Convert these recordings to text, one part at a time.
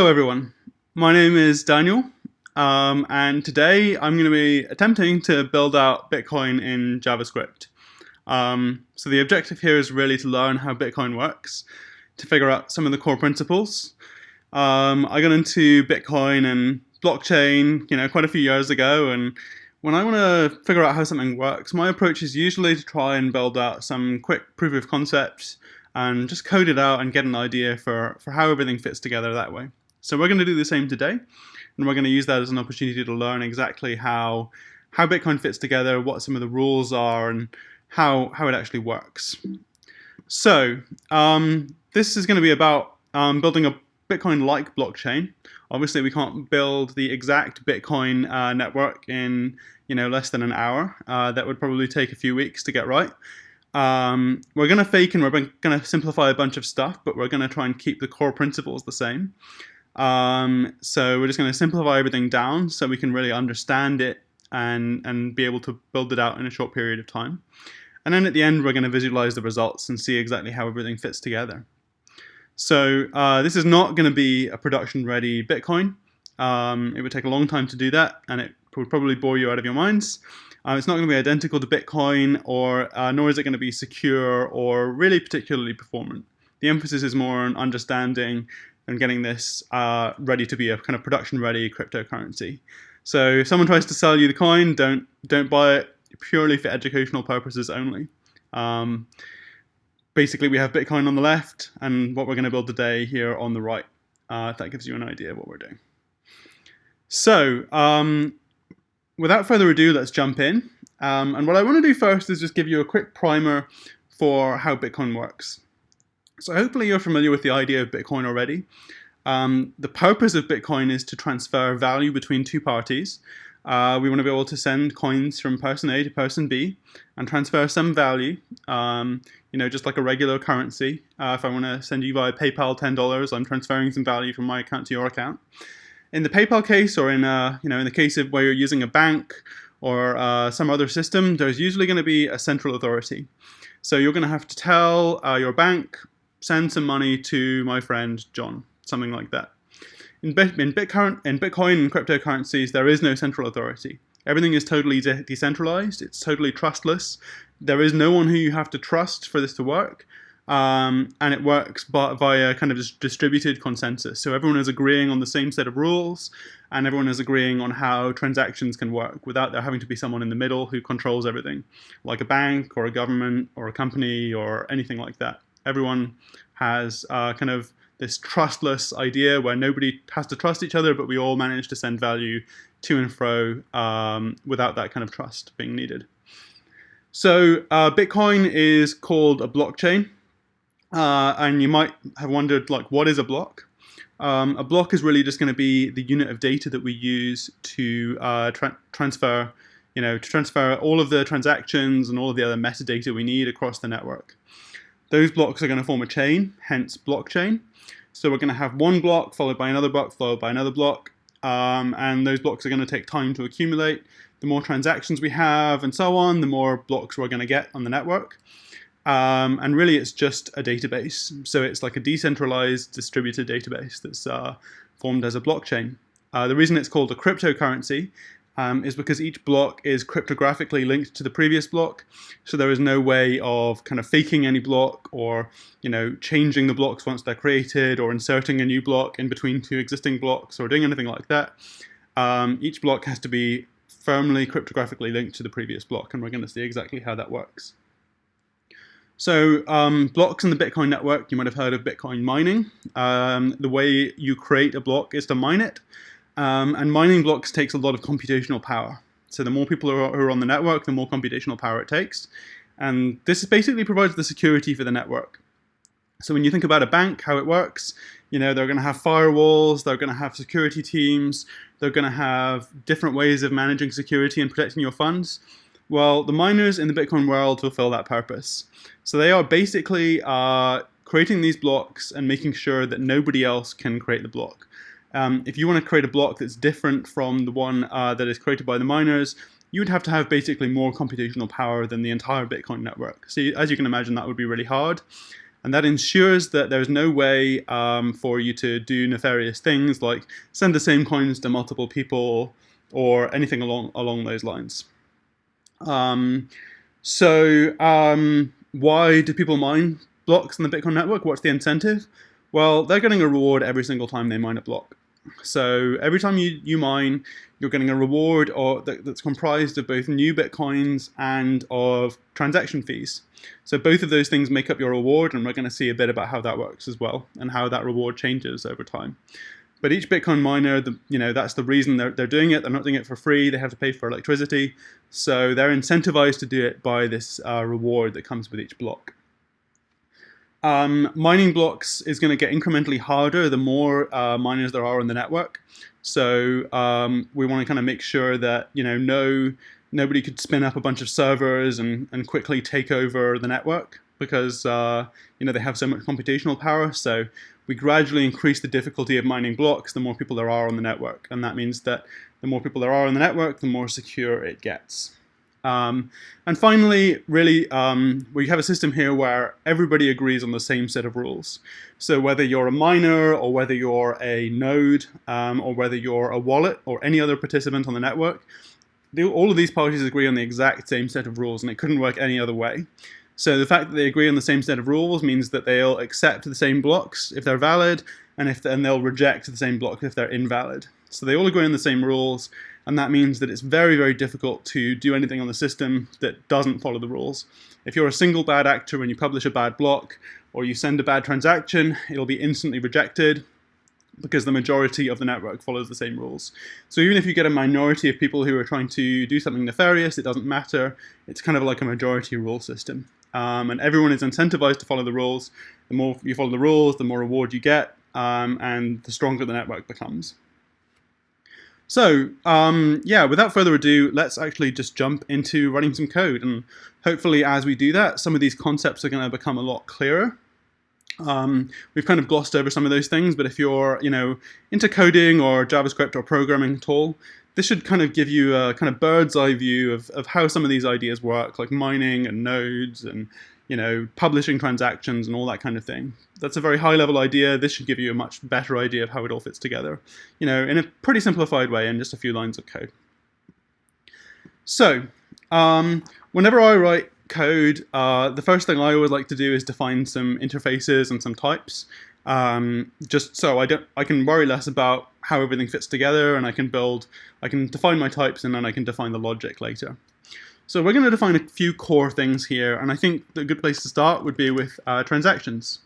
Hello everyone, my name is Daniel, and today I'm going to be attempting to build out Bitcoin in JavaScript. So the objective here is really to learn how Bitcoin works, to figure out some of the core principles. I got into Bitcoin and blockchain, quite a few years ago, and when I want to figure out how something works, my approach is usually to try and build out some quick proof of concept and just code it out and get an idea for how everything fits together that way. So we're going to do the same today, and we're going to use that as an opportunity to learn exactly how Bitcoin fits together, what some of the rules are, and how it actually works. So this is going to be about building a Bitcoin-like blockchain. Obviously, we can't build the exact Bitcoin network in less than an hour. That would probably take a few weeks to get right. We're going to fake and we're going to simplify a bunch of stuff, but we're going to try and keep the core principles the same. So we're just going to simplify everything down so we can really understand it and be able to build it out in a short period of time. And then at the end, we're going to visualize the results and see exactly how everything fits together. So this is not going to be a production-ready Bitcoin. It would take a long time to do that, and it would probably bore you out of your minds. It's not going to be identical to Bitcoin, nor is it going to be secure or really particularly performant. The emphasis is more on understanding and getting this ready to be a kind of production-ready cryptocurrency. So if someone tries to sell you the coin, don't buy it purely for educational purposes only. Basically, we have Bitcoin on the left, and what we're going to build today here on the right. That gives you an idea of what we're doing. So, without further ado, let's jump in. And what I want to do first is just give you a quick primer for how Bitcoin works. So hopefully you're familiar with the idea of Bitcoin already. The purpose of Bitcoin is to transfer value between two parties. We want to be able to send coins from person A to person B and transfer some value, just like a regular currency. If I want to send you via PayPal $10, I'm transferring some value from my account to your account. In the PayPal case, or in the case of where you're using a bank or some other system, there's usually going to be a central authority. So you're going to have to tell your bank, send some money to my friend John, something like that. In Bitcoin and cryptocurrencies, there is no central authority. Everything is totally decentralized. It's totally trustless. There is no one who you have to trust for this to work. And it works via kind of distributed consensus. So everyone is agreeing on the same set of rules, and everyone is agreeing on how transactions can work without there having to be someone in the middle who controls everything, like a bank or a government or a company or anything like that. Everyone has kind of this trustless idea where nobody has to trust each other, but we all manage to send value to and fro without that kind of trust being needed. So Bitcoin is called a blockchain, and you might have wondered, what is a block? A block is really just going to be the unit of data that we use to transfer all of the transactions and all of the other metadata we need across the network. Those blocks are going to form a chain, hence blockchain. So we're going to have one block followed by another block followed by another block, and those blocks are going to take time to accumulate. The more transactions we have and so on, the more blocks we're going to get on the network. And really it's just a database. So it's like a decentralized distributed database that's formed as a blockchain. The reason it's called a cryptocurrency is because each block is cryptographically linked to the previous block. So there is no way of kind of faking any block or, changing the blocks once they're created or inserting a new block in between two existing blocks or doing anything like that. Each block has to be firmly cryptographically linked to the previous block, and we're going to see exactly how that works. So blocks in the Bitcoin network, you might have heard of Bitcoin mining. The way you create a block is to mine it. And mining blocks takes a lot of computational power. So the more people who are on the network, the more computational power it takes. And this basically provides the security for the network. So when you think about a bank, how it works, they're going to have firewalls, they're going to have security teams, they're going to have different ways of managing security and protecting your funds. Well, the miners in the Bitcoin world fulfill that purpose. So they are basically creating these blocks and making sure that nobody else can create the block. If you want to create a block that's different from the one that is created by the miners, you would have to have basically more computational power than the entire Bitcoin network. So as you can imagine, that would be really hard. And that ensures that there's no way for you to do nefarious things like send the same coins to multiple people or anything along those lines. Why do people mine blocks in the Bitcoin network? What's the incentive? Well, they're getting a reward every single time they mine a block. So every time you mine, you're getting a reward that's comprised of both new Bitcoins and of transaction fees. So both of those things make up your reward, and we're going to see a bit about how that works as well, and how that reward changes over time. But each Bitcoin miner, that's the reason they're doing it. They're not doing it for free. They have to pay for electricity. So they're incentivized to do it by this reward that comes with each block. Mining blocks is going to get incrementally harder the more miners there are on the network. So we want to kind of make sure that nobody could spin up a bunch of servers and quickly take over the network, because they have so much computational power. So we gradually increase the difficulty of mining blocks the more people there are on the network, and that means that the more people there are on the network, the more secure it gets. And finally, really, we have a system here where everybody agrees on the same set of rules. So whether you're a miner, or whether you're a node, or whether you're a wallet, or any other participant on the network, all of these parties agree on the exact same set of rules, and it couldn't work any other way. So the fact that they agree on the same set of rules means that they'll accept the same blocks if they're valid, and they'll reject the same blocks if they're invalid. So they all agree on the same rules, and that means that it's very, very difficult to do anything on the system that doesn't follow the rules. If you're a single bad actor and you publish a bad block, or you send a bad transaction, it'll be instantly rejected, because the majority of the network follows the same rules. So even if you get a minority of people who are trying to do something nefarious, it doesn't matter. It's kind of like a majority rule system. And everyone is incentivized to follow the rules. The more you follow the rules, the more reward you get, and the stronger the network becomes. So, without further ado, let's actually just jump into running some code. And hopefully as we do that, some of these concepts are going to become a lot clearer. We've kind of glossed over some of those things, but if you're, into coding or JavaScript or programming at all, this should kind of give you a kind of bird's eye view of how some of these ideas work, like mining and nodes and, publishing transactions and all that kind of thing. That's a very high level idea. This should give you a much better idea of how it all fits together, in a pretty simplified way in just a few lines of code. So, whenever I write code, the first thing I always like to do is define some interfaces and some types, just so I can worry less about how everything fits together, and I can define my types, and then I can define the logic later. So we're going to define a few core things here, and I think the good place to start would be with transactions.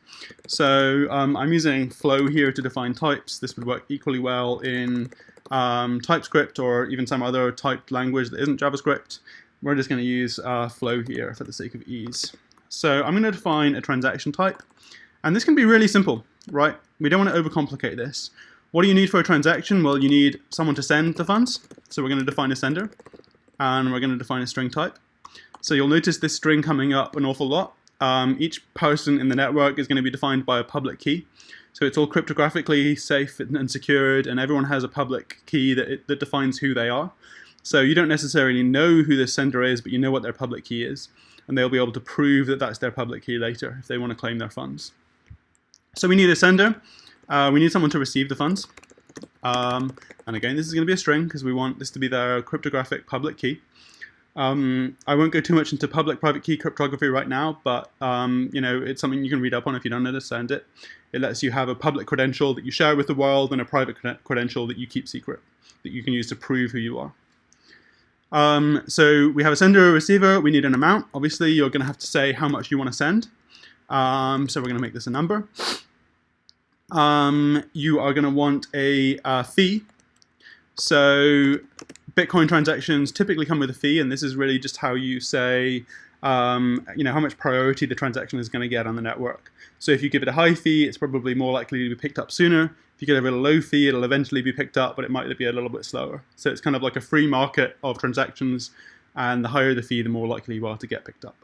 So I'm using Flow here to define types. This would work equally well in TypeScript or even some other typed language that isn't JavaScript. We're just going to use Flow here for the sake of ease. So I'm going to define a transaction type, and this can be really simple, right? We don't want to overcomplicate this. What do you need for a transaction? Well, you need someone to send the funds, so we're going to define a sender, and we're going to define a string type. So you'll notice this string coming up an awful lot. Each person in the network is going to be defined by a public key. So it's all cryptographically safe and secured, and everyone has a public key that defines who they are. So you don't necessarily know who the sender is, but you know what their public key is. And they'll be able to prove that that's their public key later if they want to claim their funds. So we need a sender. We need someone to receive the funds. And again, this is going to be a string because we want this to be their cryptographic public key. I won't go too much into public-private key cryptography right now, but it's something you can read up on if you don't understand it. It lets you have a public credential that you share with the world and a private credential that you keep secret, that you can use to prove who you are. So we have a sender, a receiver. We need an amount. Obviously, you're going to have to say how much you want to send. So we're going to make this a number. You are going to want a fee. So Bitcoin transactions typically come with a fee, and this is really just how you say, how much priority the transaction is going to get on the network. So if you give it a high fee, it's probably more likely to be picked up sooner. If you give it a low fee, it'll eventually be picked up, but it might be a little bit slower. So it's kind of like a free market of transactions, and the higher the fee, the more likely you are to get picked up.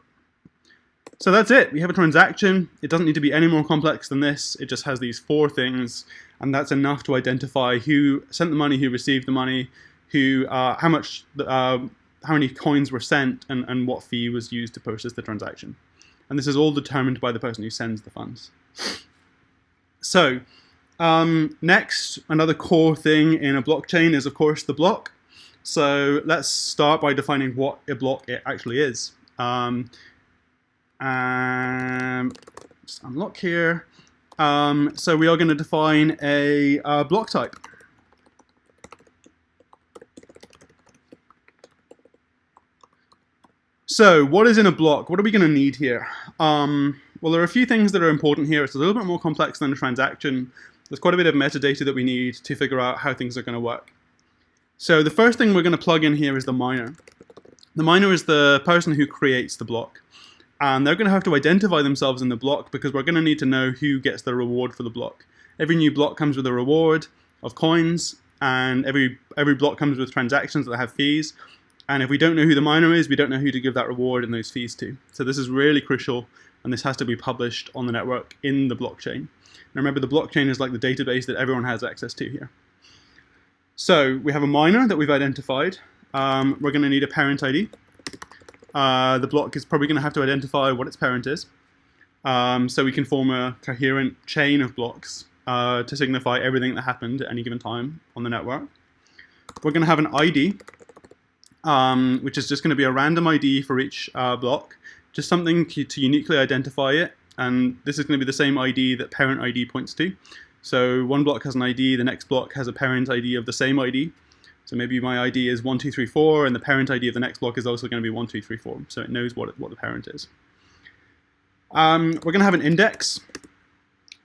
So that's it. We have a transaction. It doesn't need to be any more complex than this. It just has these 4 things, and that's enough to identify who sent the money, who received the money, how many coins were sent, and what fee was used to process the transaction. And this is all determined by the person who sends the funds. So next, another core thing in a blockchain is, of course, the block. So let's start by defining what a block it actually is. Just unlock here. So we are going to define a block type. So what is in a block? What are we going to need here? Well, there are a few things that are important here. It's a little bit more complex than a transaction. There's quite a bit of metadata that we need to figure out how things are going to work. So the first thing we're going to plug in here is the miner. The miner is the person who creates the block. And they're going to have to identify themselves in the block because we're going to need to know who gets the reward for the block. Every new block comes with a reward of coins, and every block comes with transactions that have fees. And if we don't know who the miner is, we don't know who to give that reward and those fees to. So this is really crucial, and this has to be published on the network in the blockchain. And remember, the blockchain is like the database that everyone has access to here. So we have a miner that we've identified. We're going to need a parent ID. The block is probably going to have to identify what its parent is. So we can form a coherent chain of blocks to signify everything that happened at any given time on the network. We're going to have an ID, which is just going to be a random ID for each block, just something to uniquely identify it. And this is going to be the same ID that parent ID points to. So one block has an ID, the next block has a parent ID of the same ID. So maybe my ID is 1234, and the parent ID of the next block is also going to be 1234. So it knows what the parent is. We're going to have an index,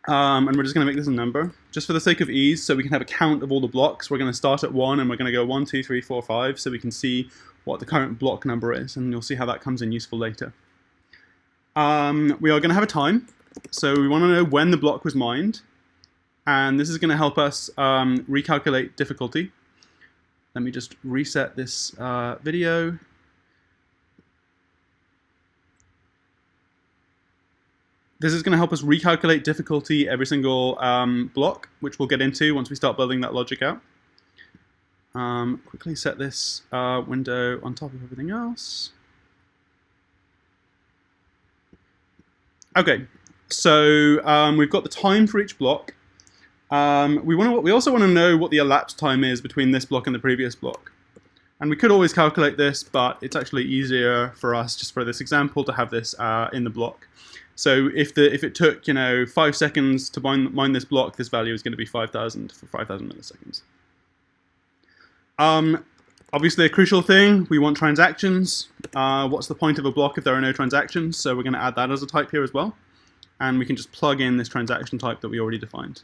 and we're just going to make this a number, just for the sake of ease, so we can have a count of all the blocks. We're going to start at 1, and we're going to go 1, 2, 3, 4, 5, so we can see what the current block number is, and you'll see how that comes in useful later. We are going to have a time, so we want to know when the block was mined, and this is going to help us recalculate difficulty. Let me just reset this video. This is going to help us recalculate difficulty every single block, which we'll get into once we start building that logic out. Quickly set this window on top of everything else. Okay, so we've got the time for each block. We also want to know what the elapsed time is between this block and the previous block. And we could always calculate this, but it's actually easier for us, just for this example, to have this in the block. So if it took 5 seconds to mine this block, this value is going to be 5,000 for 5,000 milliseconds. Obviously, a crucial thing, we want transactions. What's the point of a block if there are no transactions? So we're going to add that as a type here as well. And we can just plug in this transaction type that we already defined.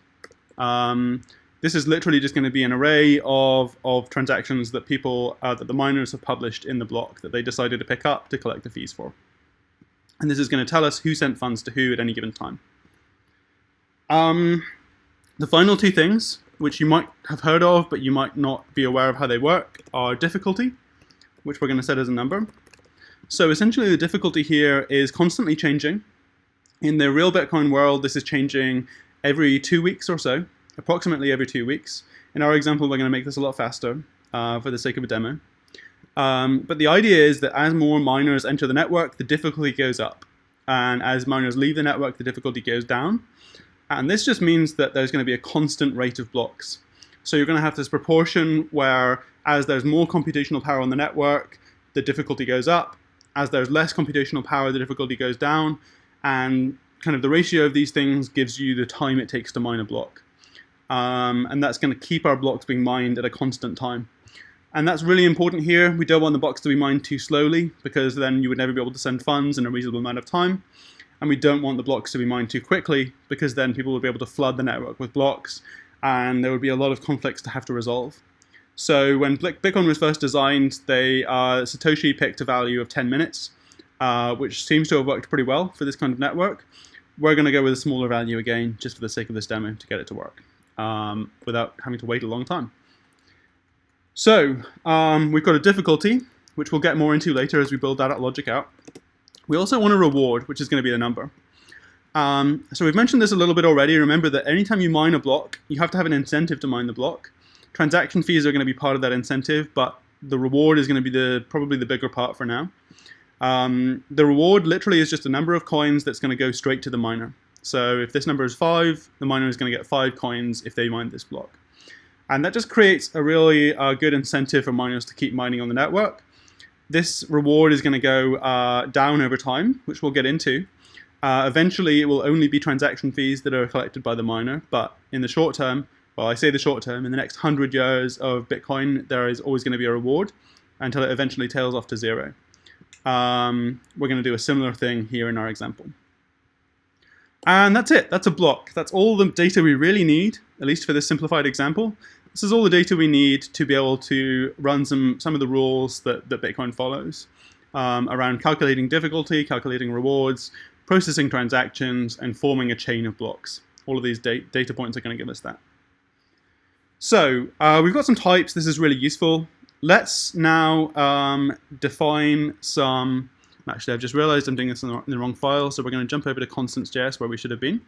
This is literally just going to be an array of transactions that that the miners have published in the block that they decided to pick up to collect the fees for. And this is going to tell us who sent funds to who at any given time. The final two things, which you might have heard of, but you might not be aware of how they work, are difficulty, which we're going to set as a number. So essentially the difficulty here is constantly changing. In the real Bitcoin world, this is changing every 2 weeks or so, approximately every 2 weeks. In our example, we're going to make this a lot faster for the sake of a demo. But the idea is that as more miners enter the network, the difficulty goes up. And as miners leave the network, the difficulty goes down. And this just means that there's going to be a constant rate of blocks. So you're going to have this proportion where as there's more computational power on the network, the difficulty goes up. As there's less computational power, the difficulty goes down. And kind of the ratio of these things gives you the time it takes to mine a block. And that's going to keep our blocks being mined at a constant time. And that's really important here. We don't want the blocks to be mined too slowly, because then you would never be able to send funds in a reasonable amount of time. And we don't want the blocks to be mined too quickly, because then people would be able to flood the network with blocks, and there would be a lot of conflicts to have to resolve. So when Bitcoin was first designed, Satoshi picked a value of 10 minutes, which seems to have worked pretty well for this kind of network. We're going to go with a smaller value again, just for the sake of this demo, to get it to work, without having to wait a long time. So we've got a difficulty, which we'll get more into later as we build that logic out. We also want a reward, which is going to be the number. So we've mentioned this a little bit already. Remember that anytime you mine a block, you have to have an incentive to mine the block. Transaction fees are going to be part of that incentive, but the reward is going to be probably the bigger part for now. The reward literally is just a number of coins that's going to go straight to the miner. So if this number is 5, the miner is going to get 5 coins if they mine this block. And that just creates a really good incentive for miners to keep mining on the network. This reward is going to go down over time, which we'll get into. Eventually, it will only be transaction fees that are collected by the miner. But in the short term, well, I say the short term, in the next 100 years of Bitcoin, there is always going to be a reward until it eventually tails off to 0. We're going to do a similar thing here in our example. And that's it. That's a block. That's all the data we really need, at least for this simplified example. This is all the data we need to be able to run some of the rules that Bitcoin follows around calculating difficulty, calculating rewards, processing transactions, and forming a chain of blocks. All of these data points are going to give us that. So we've got some types. This is really useful. Let's now define some. Actually, I've just realized I'm doing this in the wrong file, so we're going to jump over to constants.js where we should have been.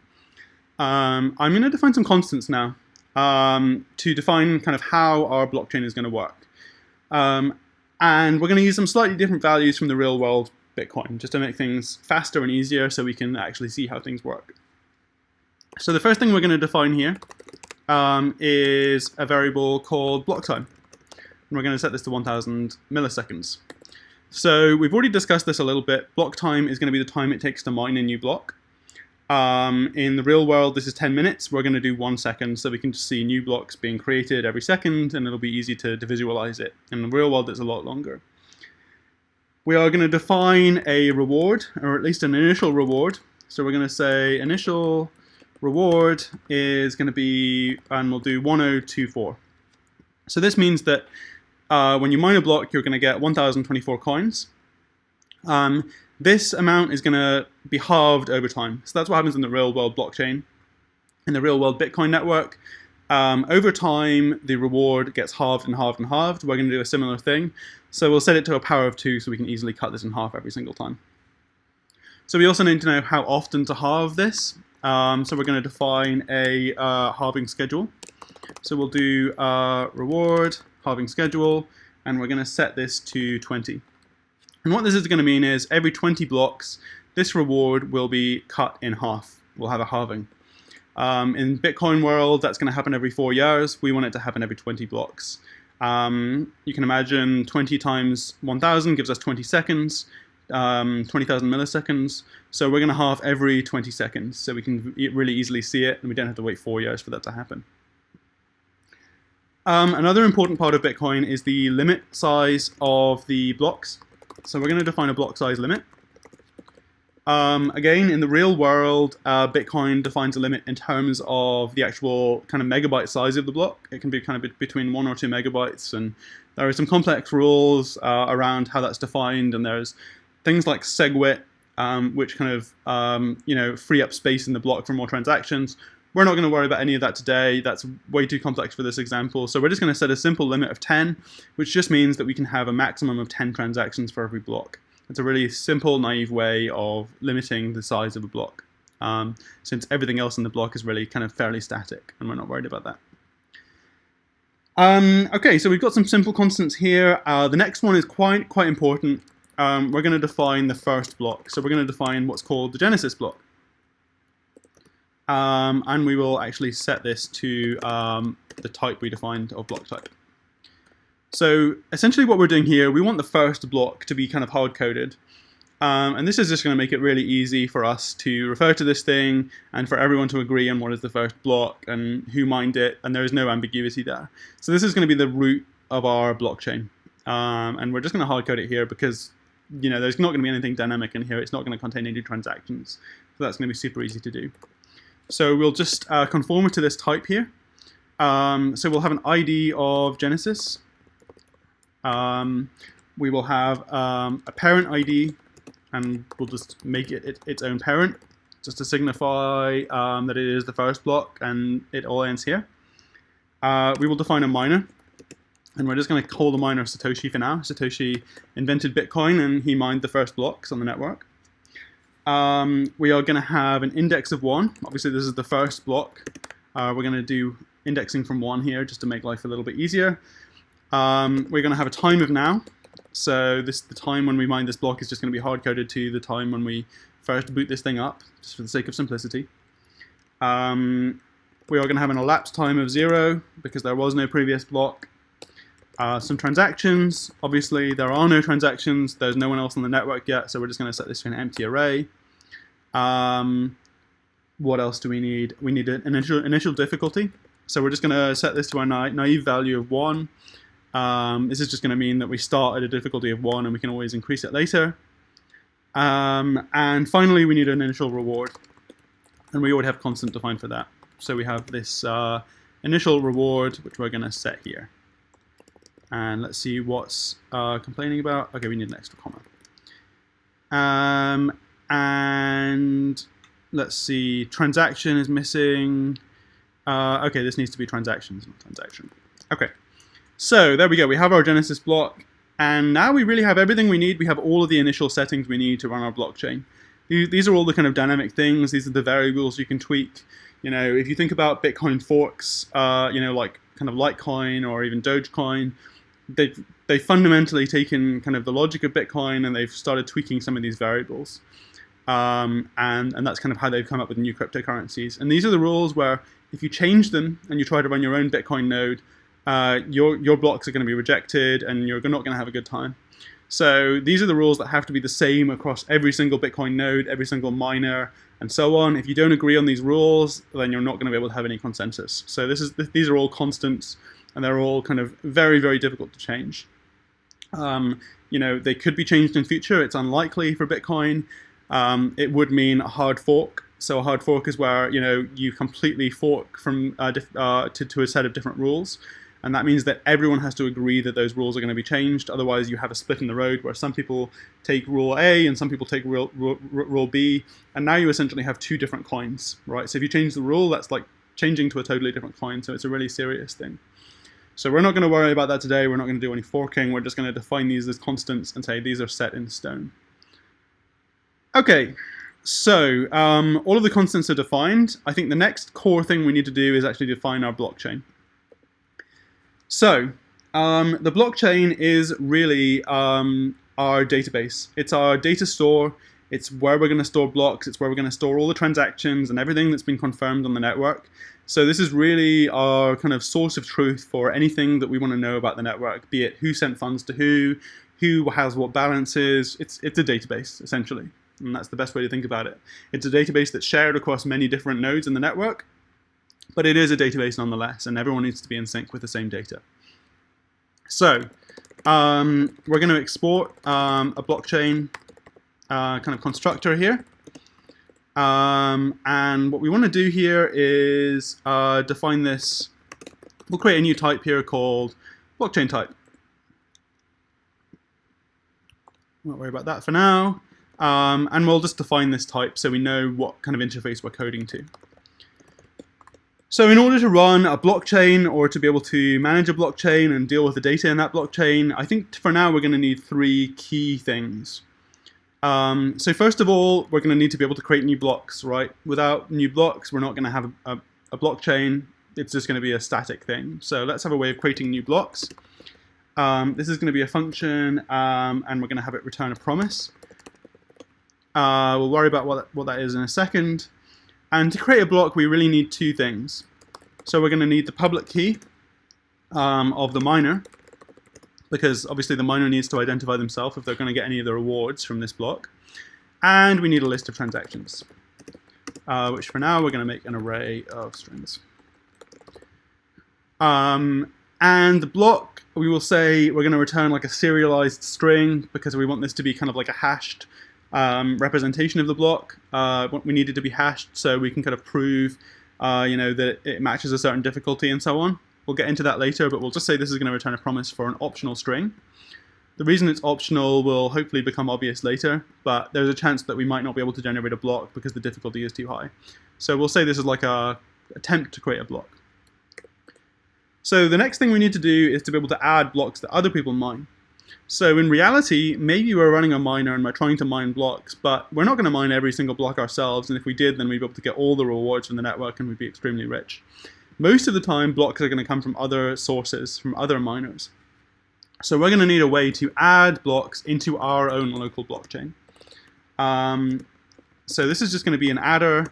I'm going to define some constants now to define kind of how our blockchain is going to work. And we're going to use some slightly different values from the real world Bitcoin just to make things faster and easier so we can actually see how things work. So the first thing we're going to define here is a variable called block time. And we're going to set this to 1000 milliseconds. So we've already discussed this a little bit. Block time is going to be the time it takes to mine a new block. In the real world, this is 10 minutes. We're going to do 1 second, so we can just see new blocks being created every second, and it'll be easy to visualize it. In the real world, it's a lot longer. We are going to define a reward, or at least an initial reward. So we're going to say initial reward is going to be, and we'll do 1024. So this means that when you mine a block, you're going to get 1024 coins. This amount is going to be halved over time. So that's what happens in the real world blockchain. In the real world Bitcoin network, over time, the reward gets halved and halved and halved. We're going to do a similar thing. So we'll set it to a power of 2 so we can easily cut this in half every single time. So we also need to know how often to halve this. So we're going to define a halving schedule. So we'll do reward, halving schedule, and we're going to set this to 20. And what this is going to mean is every 20 blocks, this reward will be cut in half. We'll have a halving. In Bitcoin world, that's going to happen every 4 years. We want it to happen every 20 blocks. You can imagine 20 times 1000 gives us 20 seconds, 20,000 milliseconds. So we're going to halve every 20 seconds. So we can really easily see it, and we don't have to wait 4 years for that to happen. Another important part of Bitcoin is the limit size of the blocks. So we're going to define a block size limit. Again, in the real world, Bitcoin defines a limit in terms of the actual kind of megabyte size of the block. It can be kind of between 1 or 2 megabytes, and there are some complex rules around how that's defined. And there's things like SegWit, which kind of free up space in the block for more transactions. We're not going to worry about any of that today. That's way too complex for this example. So we're just going to set a simple limit of 10, which just means that we can have a maximum of 10 transactions for every block. It's a really simple, naive way of limiting the size of a block, since everything else in the block is really kind of fairly static, and we're not worried about that. Okay, so we've got some simple constants here. The next one is quite important. We're going to define the first block. So we're going to define what's called the genesis block. And we will actually set this to the type we defined of block type. So essentially what we're doing here, we want the first block to be kind of hard-coded. And this is just going to make it really easy for us to refer to this thing and for everyone to agree on what is the first block and who mined it, and there is no ambiguity there. So this is going to be the root of our blockchain. And we're just going to hard-code it here because there's not going to be anything dynamic in here. It's not going to contain any transactions. So that's going to be super easy to do. So we'll just conform it to this type here. So we'll have an ID of Genesis. We will have a parent ID, and we'll just make it its own parent, just to signify that it is the first block, and it all ends here. We will define a miner, and we're just going to call the miner Satoshi for now. Satoshi invented Bitcoin, and he mined the first blocks on the network. We are going to have an index of 1. Obviously, this is the first block. We're going to do indexing from 1 here just to make life a little bit easier. We're going to have a time of now. So the time when we mine this block is just going to be hard-coded to the time when we first boot this thing up, just for the sake of simplicity. We are going to have an elapsed time of 0 because there was no previous block. Some transactions. Obviously, there are no transactions. There's no one else on the network yet, so we're just going to set this to an empty array. What else do we need? We need an initial difficulty. So we're just going to set this to our naive value of 1. This is just going to mean that we start at a difficulty of 1 and we can always increase it later. And finally, we need an initial reward. And we already have constant defined for that. So we have this initial reward, which we're going to set here. And let's see what's complaining about. Okay, we need an extra comma. And let's see, transaction is missing. Okay, this needs to be transactions, not transaction. Okay, so there we go. We have our Genesis block. And now we really have everything we need. We have all of the initial settings we need to run our blockchain. These are all the kind of dynamic things. These are the variables you can tweak. You know, if you think about Bitcoin forks, you know, like kind of Litecoin or even Dogecoin, they've fundamentally taken kind of the logic of Bitcoin and they've started tweaking some of these variables. And that's kind of how they've come up with new cryptocurrencies. And these are the rules where if you change them and you try to run your own Bitcoin node, your blocks are going to be rejected and you're not going to have a good time. So these are the rules that have to be the same across every single Bitcoin node, every single miner, and so on. If you don't agree on these rules, then you're not going to be able to have any consensus. So these are all constants, and they're all kind of very, very difficult to change. You know, they could be changed in future. It's unlikely for Bitcoin. It would mean a hard fork. So a hard fork is where, you know, you completely fork from to a set of different rules. And that means that everyone has to agree that those rules are going to be changed. Otherwise, you have a split in the road where some people take rule A and some people take rule B. And now you essentially have two different coins, right? So if you change the rule, that's like changing to a totally different coin. So it's a really serious thing. So we're not going to worry about that today. We're not going to do any forking. We're just going to define these as constants and say these are set in stone. Okay, so all of the constants are defined. I think the next core thing we need to do is actually define our blockchain. So the blockchain is really our database. It's our data store. It's where we're going to store blocks. It's where we're going to store all the transactions and everything that's been confirmed on the network. So this is really our kind of source of truth for anything that we want to know about the network, be it who sent funds to who has what balances. It's a database, essentially. And that's the best way to think about it. It's a database that's shared across many different nodes in the network. But it is a database nonetheless, and everyone needs to be in sync with the same data. So we're going to export a blockchain kind of constructor here. And what we want to do here is define this. We'll create a new type here called blockchain type. Won't worry about that for now. And we'll just define this type so we know what kind of interface we're coding to. So in order to run a blockchain or to be able to manage a blockchain and deal with the data in that blockchain, I think for now we're going to need three key things. So first of all, we're going to need to be able to create new blocks, right? Without new blocks, we're not going to have a blockchain. It's just going to be a static thing. So let's have a way of creating new blocks. This is going to be a function, and we're going to have it return a promise. We'll worry about what that is in a second. And to create a block, we really need two things. So we're going to need the public key of the miner, because obviously the miner needs to identify themselves if they're going to get any of the rewards from this block. And we need a list of transactions, which for now we're going to make an array of strings. And the block, we will say we're going to return like a serialized string because we want this to be kind of like a hashed representation of the block. We need it to be hashed so we can kind of prove that it matches a certain difficulty and so on. We'll get into that later, but we'll just say this is going to return a promise for an optional string. The reason it's optional will hopefully become obvious later, but there's a chance that we might not be able to generate a block because the difficulty is too high. So we'll say this is like a attempt to create a block. So the next thing we need to do is to be able to add blocks that other people mine. So in reality, maybe we're running a miner and we're trying to mine blocks, but we're not going to mine every single block ourselves, and if we did, then we'd be able to get all the rewards from the network and we'd be extremely rich. Most of the time, blocks are going to come from other sources, from other miners. So we're going to need a way to add blocks into our own local blockchain. So this is just going to be an adder.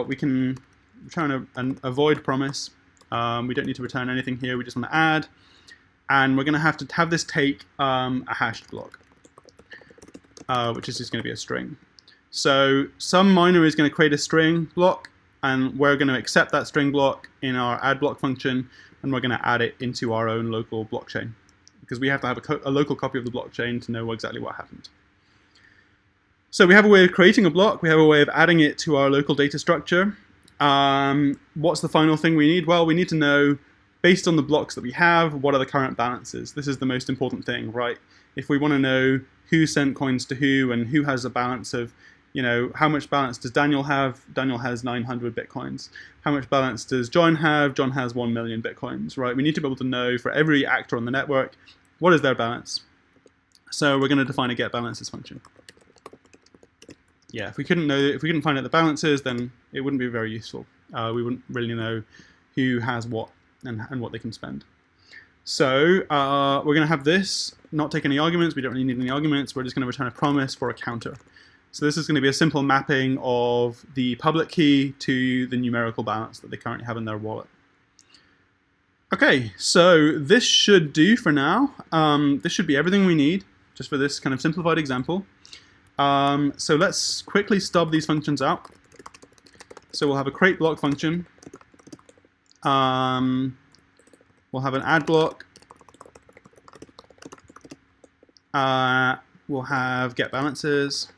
We can return an avoid promise. We don't need to return anything here. We just want to add. And we're going to have this take a hashed block, which is just going to be a string. So some miner is going to create a string block, and we're going to accept that string block in our add block function, and we're going to add it into our own local blockchain, because we have to have a local copy of the blockchain to know exactly what happened. So we have a way of creating a block. We have a way of adding it to our local data structure. What's the final thing we need? Well, we need to know, based on the blocks that we have, what are the current balances. This is the most important thing, right? If we want to know who sent coins to who and who has a balance of, how much balance does Daniel have? Daniel has 900 Bitcoins. How much balance does John have? John has 1 million Bitcoins, right? We need to be able to know for every actor on the network, what is their balance? So we're going to define a getBalances function. Yeah, if we couldn't find out the balances, then it wouldn't be very useful. We wouldn't really know who has what and what they can spend. So we're going to have this, not take any arguments. We don't really need any arguments. We're just going to return a promise for a counter. So this is going to be a simple mapping of the public key to the numerical balance that they currently have in their wallet. Okay, so this should do for now. This should be everything we need just for this kind of simplified example. So let's quickly stub these functions out. So we'll have a create block function. We'll have an add block. We'll have get balances.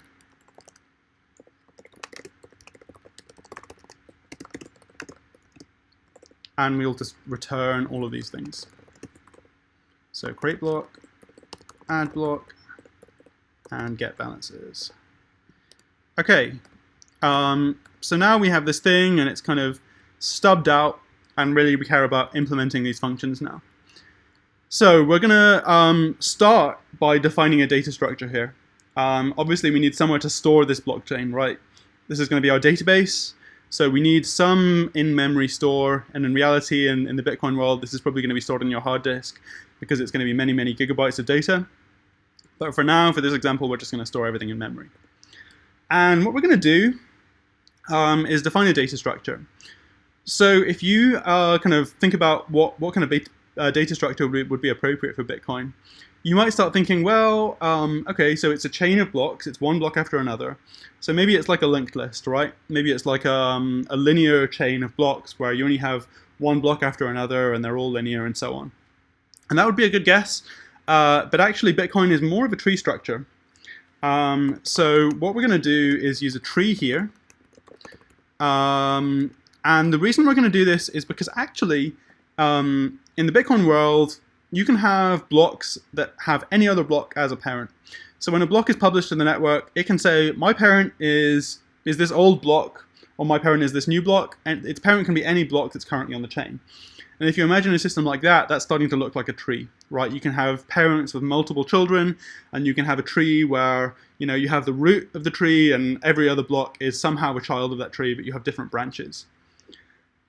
And we'll just return all of these things. So create block, add block, and get balances. Okay, so now we have this thing and it's kind of stubbed out, and really we care about implementing these functions now. So we're gonna start by defining a data structure here. Obviously we need somewhere to store this blockchain, right? This is gonna be our database. So we need some in-memory store, and in reality, in the Bitcoin world, this is probably going to be stored on your hard disk because it's going to be many, many gigabytes of data. But for now, for this example, we're just going to store everything in memory. And what we're going to do is define a data structure. So if you kind of think about what kind of data structure would be appropriate for Bitcoin, you might start thinking, well, okay, so it's a chain of blocks. It's one block after another. So maybe it's like a linked list, right? Maybe it's like a linear chain of blocks where you only have one block after another and they're all linear and so on. And that would be a good guess. But actually, Bitcoin is more of a tree structure. So what we're going to do is use a tree here. And the reason we're going to do this is because actually, in the Bitcoin world, you can have blocks that have any other block as a parent. So when a block is published in the network, it can say, my parent is this old block, or my parent is this new block, and its parent can be any block that's currently on the chain. And if you imagine a system like that, that's starting to look like a tree, right? You can have parents with multiple children, and you can have a tree where, you have the root of the tree, and every other block is somehow a child of that tree, but you have different branches.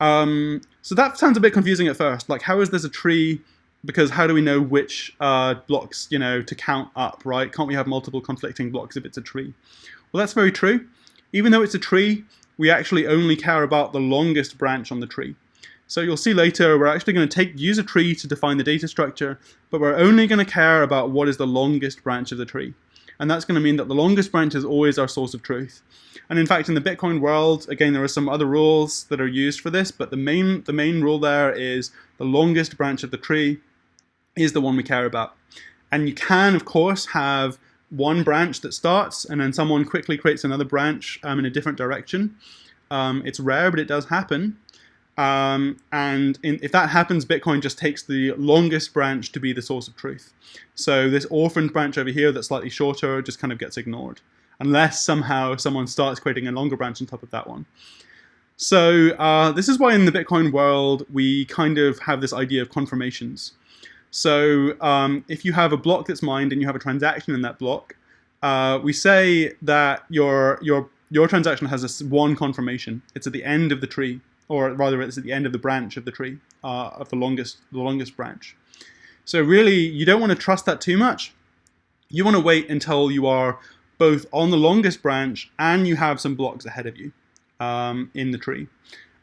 So that sounds a bit confusing at first. Like, how is this a tree? Because how do we know which blocks, to count up, right? Can't we have multiple conflicting blocks if it's a tree? Well, that's very true. Even though it's a tree, we actually only care about the longest branch on the tree. So you'll see later, we're actually going to use a tree to define the data structure, but we're only going to care about what is the longest branch of the tree. And that's going to mean that the longest branch is always our source of truth. And in fact, in the Bitcoin world, again, there are some other rules that are used for this, but the main rule there is the longest branch of the tree is the one we care about. And you can, of course, have one branch that starts and then someone quickly creates another branch in a different direction. It's rare, but it does happen. If that happens, Bitcoin just takes the longest branch to be the source of truth. So this orphaned branch over here that's slightly shorter just kind of gets ignored, unless somehow someone starts creating a longer branch on top of that one. So this is why in the Bitcoin world, we kind of have this idea of confirmations. So if you have a block that's mined and you have a transaction in that block, we say that your transaction has this one confirmation. It's at the end of the tree, or rather it's at the end of the branch of the tree, of the longest branch. So really, you don't want to trust that too much. You want to wait until you are both on the longest branch and you have some blocks ahead of you in the tree.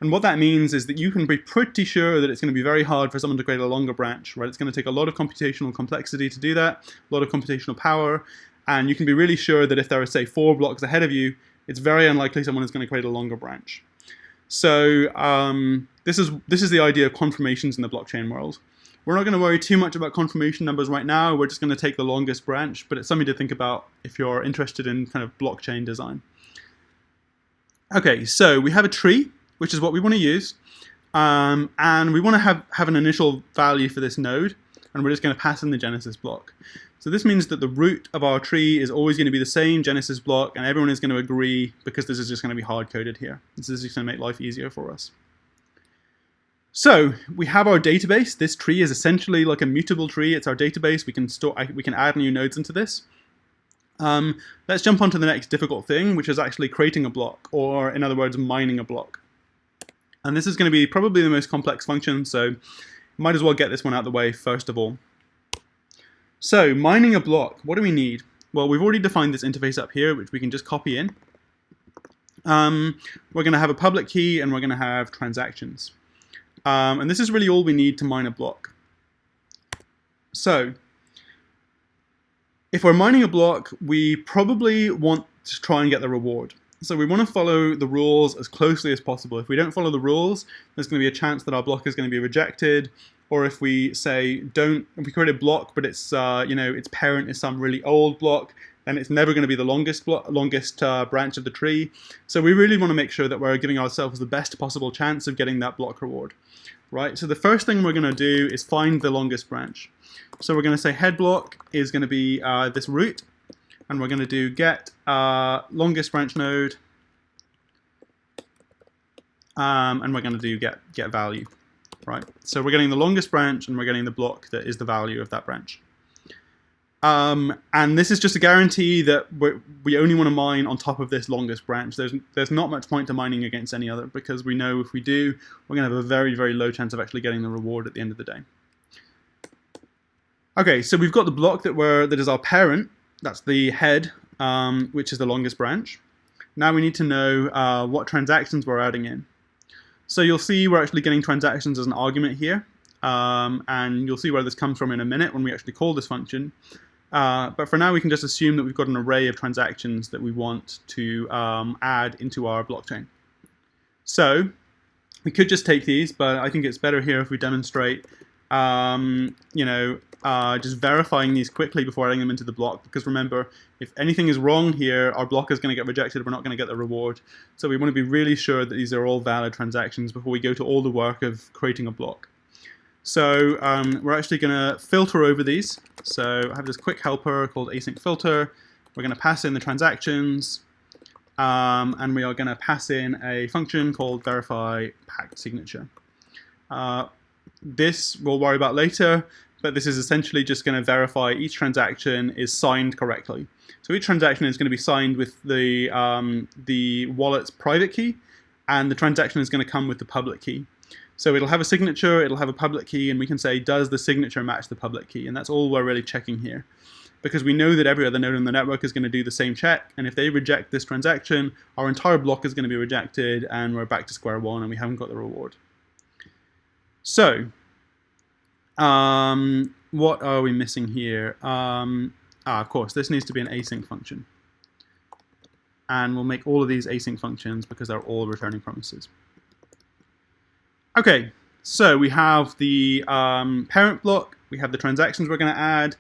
And what that means is that you can be pretty sure that it's going to be very hard for someone to create a longer branch, right? It's going to take a lot of computational complexity to do that, a lot of computational power, and you can be really sure that if there are, say, 4 blocks ahead of you, it's very unlikely someone is going to create a longer branch. So this is the idea of confirmations in the blockchain world. We're not going to worry too much about confirmation numbers right now. We're just going to take the longest branch, but it's something to think about if you're interested in kind of blockchain design. Okay, so we have a tree, which is what we want to use, and we want to have an initial value for this node, and we're just going to pass in the Genesis block. So this means that the root of our tree is always going to be the same Genesis block, and everyone is going to agree because this is just going to be hard-coded here. This is just going to make life easier for us. So we have our database. This tree is essentially like a mutable tree. It's our database. We can add new nodes into this. Let's jump on to the next difficult thing, which is actually creating a block, or in other words, mining a block. And this is going to be probably the most complex function, so might as well get this one out of the way first of all. So mining a block, what do we need? Well, we've already defined this interface up here, which we can just copy in. We're going to have a public key and we're going to have transactions. And this is really all we need to mine a block. So if we're mining a block, we probably want to try and get the reward. So we want to follow the rules as closely as possible. If we don't follow the rules, there's going to be a chance that our block is going to be rejected. Or if we say if we create a block, but it's its parent is some really old block, then it's never going to be the longest branch of the tree. So we really want to make sure that we're giving ourselves the best possible chance of getting that block reward, right? So the first thing we're going to do is find the longest branch. So we're going to say head block is going to be this root, and we're going to do get longest branch node, and we're going to do get value. Right, so we're getting the longest branch and we're getting the block that is the value of that branch. And this is just a guarantee that we only want to mine on top of this longest branch. There's not much point to mining against any other, because we know if we do, we're going to have a very, very low chance of actually getting the reward at the end of the day. Okay, so we've got the block that is our parent. That's the head, which is the longest branch. Now we need to know what transactions we're adding in. So you'll see we're actually getting transactions as an argument here, and you'll see where this comes from in a minute when we actually call this function. But for now, we can just assume that we've got an array of transactions that we want to add into our blockchain. So we could just take these, but I think it's better here if we demonstrate just verifying these quickly before adding them into the block, because remember, if anything is wrong here, our block is going to get rejected, we're not going to get the reward. So we want to be really sure that these are all valid transactions before we go to all the work of creating a block. So we're actually going to filter over these. So I have this quick helper called async filter. We're going to pass in the transactions, and we are going to pass in a function called verify packed signature. This we'll worry about later, but this is essentially just going to verify each transaction is signed correctly. So each transaction is going to be signed with the wallet's private key, and the transaction is going to come with the public key. So it'll have a signature, it'll have a public key, and we can say, does the signature match the public key? And that's all we're really checking here, because we know that every other node on the network is going to do the same check, and if they reject this transaction, our entire block is going to be rejected, and we're back to square one, and we haven't got the reward. So, what are we missing here? Of course, this needs to be an async function. And we'll make all of these async functions because they're all returning promises. Okay, so we have the parent block, we have the transactions we're going to add.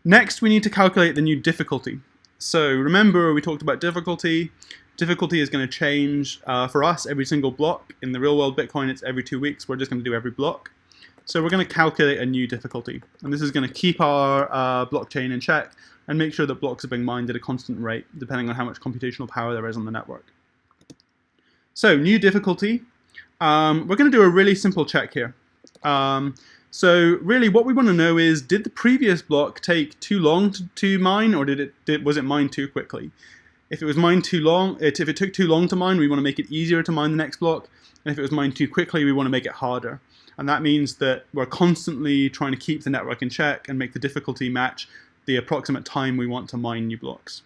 Next, we need to calculate the new difficulty. So remember, we talked about difficulty. Difficulty is going to change for us every single block. In the real world Bitcoin, it's every 2 weeks. We're just going to do every block. So we're going to calculate a new difficulty. And this is going to keep our blockchain in check and make sure that blocks are being mined at a constant rate, depending on how much computational power there is on the network. So new difficulty. We're going to do a really simple check here. So really what we want to know is, did the previous block take too long to mine, or was it mined too quickly? If it was mined too long, if it took too long to mine, we want to make it easier to mine the next block. And if it was mined too quickly, we want to make it harder. And that means that we're constantly trying to keep the network in check and make the difficulty match the approximate time we want to mine new blocks.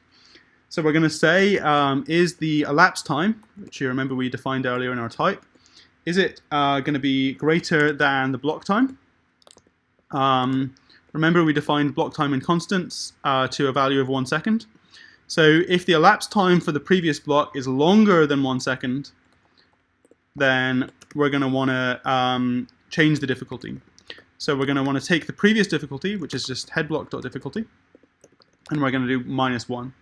So we're going to say, is the elapsed time, which you remember we defined earlier in our type, is it going to be greater than the block time? Remember we defined block time in constants to a value of 1 second. So if the elapsed time for the previous block is longer than 1 second, then we're going to want to change the difficulty. So we're going to want to take the previous difficulty, which is just headBlock.difficulty, and we're going to do -1.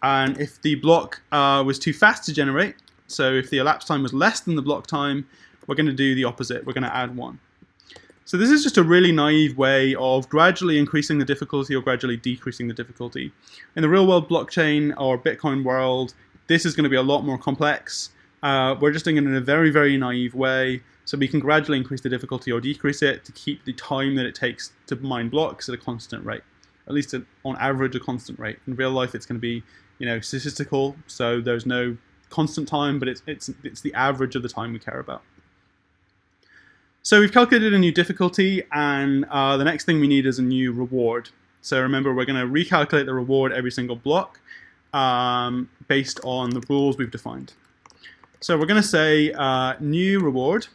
And if the block was too fast to generate, so if the elapsed time was less than the block time, we're going to do the opposite. We're going to add 1. So this is just a really naive way of gradually increasing the difficulty or gradually decreasing the difficulty. In the real world blockchain or Bitcoin world, this is going to be a lot more complex. We're just doing it in a very, very naive way, so we can gradually increase the difficulty or decrease it to keep the time that it takes to mine blocks at a constant rate, at least on average a constant rate. In real life, it's going to be, statistical, so there's no constant time, but it's the average of the time we care about. So we've calculated a new difficulty, and the next thing we need is a new reward. So remember, we're going to recalculate the reward every single block based on the rules we've defined. So we're going to say new reward.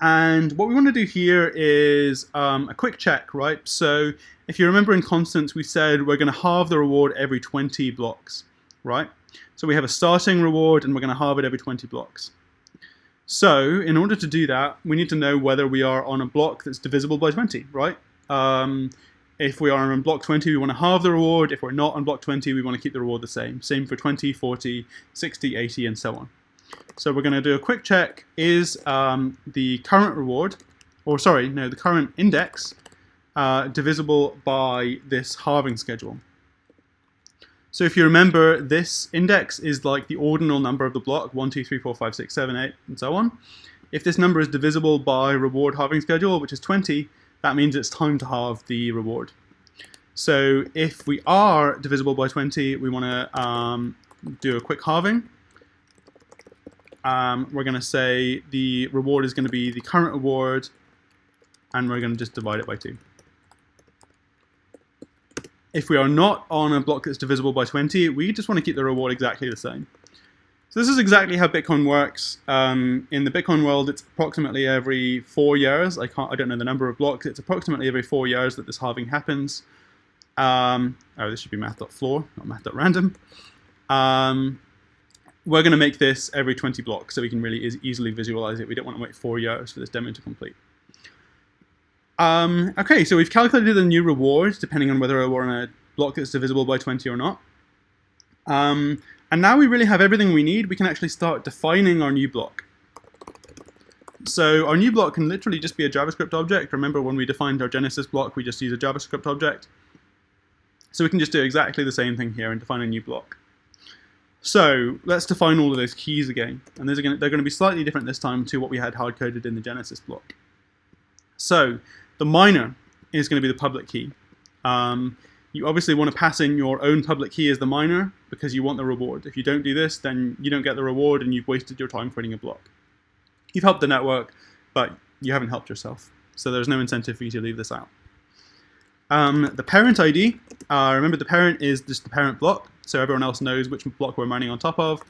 And what we want to do here is a quick check, right? So if you remember in constants, we said we're going to halve the reward every 20 blocks, right? So we have a starting reward, and we're going to halve it every 20 blocks. So in order to do that, we need to know whether we are on a block that's divisible by 20, right? If we are on block 20, we want to halve the reward. If we're not on block 20, we want to keep the reward the same. Same for 20, 40, 60, 80, and so on. So we're going to do a quick check. Is the current reward, the current index divisible by this halving schedule? So if you remember, this index is like the ordinal number of the block, 1, 2, 3, 4, 5, 6, 7, 8, and so on. If this number is divisible by reward halving schedule, which is 20, that means it's time to halve the reward. So if we are divisible by 20, we want to do a quick halving. We're going to say the reward is going to be the current reward, and we're going to just divide it by 2. If we are not on a block that's divisible by 20, we just want to keep the reward exactly the same. So this is exactly how Bitcoin works. In the Bitcoin world, it's approximately every 4 years. I don't know the number of blocks. It's approximately every 4 years that this halving happens. This should be math.floor, not math.random. We're going to make this every 20 blocks so we can really easily visualize it. We don't want to wait 4 years for this demo to complete. Okay, so we've calculated the new reward depending on whether we're on a block that's divisible by 20 or not. And now we really have everything we need. We can actually start defining our new block. So our new block can literally just be a JavaScript object. Remember when we defined our Genesis block, we just use a JavaScript object. So we can just do exactly the same thing here and define a new block. So let's define all of those keys again. And they're going to be slightly different this time to what we had hard-coded in the Genesis block. So the miner is going to be the public key. You obviously want to pass in your own public key as the miner because you want the reward. If you don't do this, then you don't get the reward and you've wasted your time creating a block. You've helped the network, but you haven't helped yourself. So there's no incentive for you to leave this out. The parent ID, remember the parent is just the parent block, so everyone else knows which block we're mining on top of.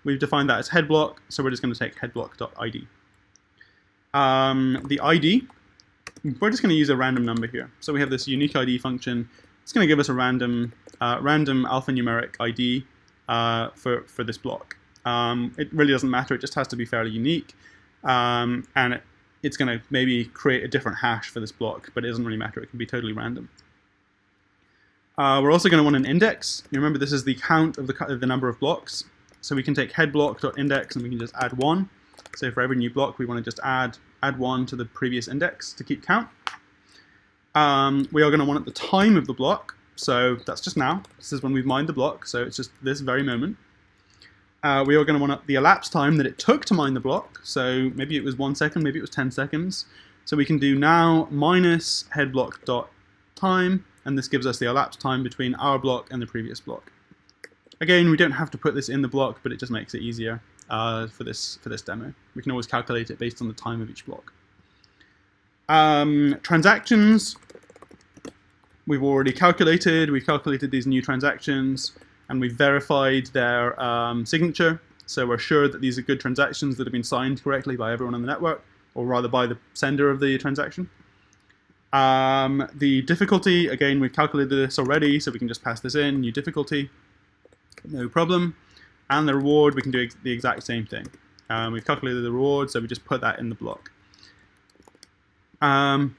We've defined that as head block, so we're just going to take headblock.id. The ID, we're just going to use a random number here. So we have this unique ID function. It's going to give us a random alphanumeric ID for this block. It really doesn't matter. It just has to be fairly unique. And it's going to maybe create a different hash for this block, but it doesn't really matter. It can be totally random. We're also going to want an index. You remember this is the count of the number of blocks. So we can take headblock.index and we can just add 1. So for every new block, we want to just add 1 to the previous index to keep count. We are going to want the time of the block. So that's just now. This is when we've mined the block. So it's just this very moment. We are going to want the elapsed time that it took to mine the block. So maybe it was 1 second, maybe it was 10 seconds. So we can do now minus headblock.time, and this gives us the elapsed time between our block and the previous block. Again, we don't have to put this in the block, but it just makes it easier. for this demo. We can always calculate it based on the time of each block. Transactions, we've already calculated. We've calculated these new transactions, and we've verified their signature. So we're sure that these are good transactions that have been signed correctly by everyone on the network, or rather by the sender of the transaction. The difficulty, again, we've calculated this already, so we can just pass this in, new difficulty, no problem. And the reward, we can do the exact same thing. We've calculated the reward, so we just put that in the block. And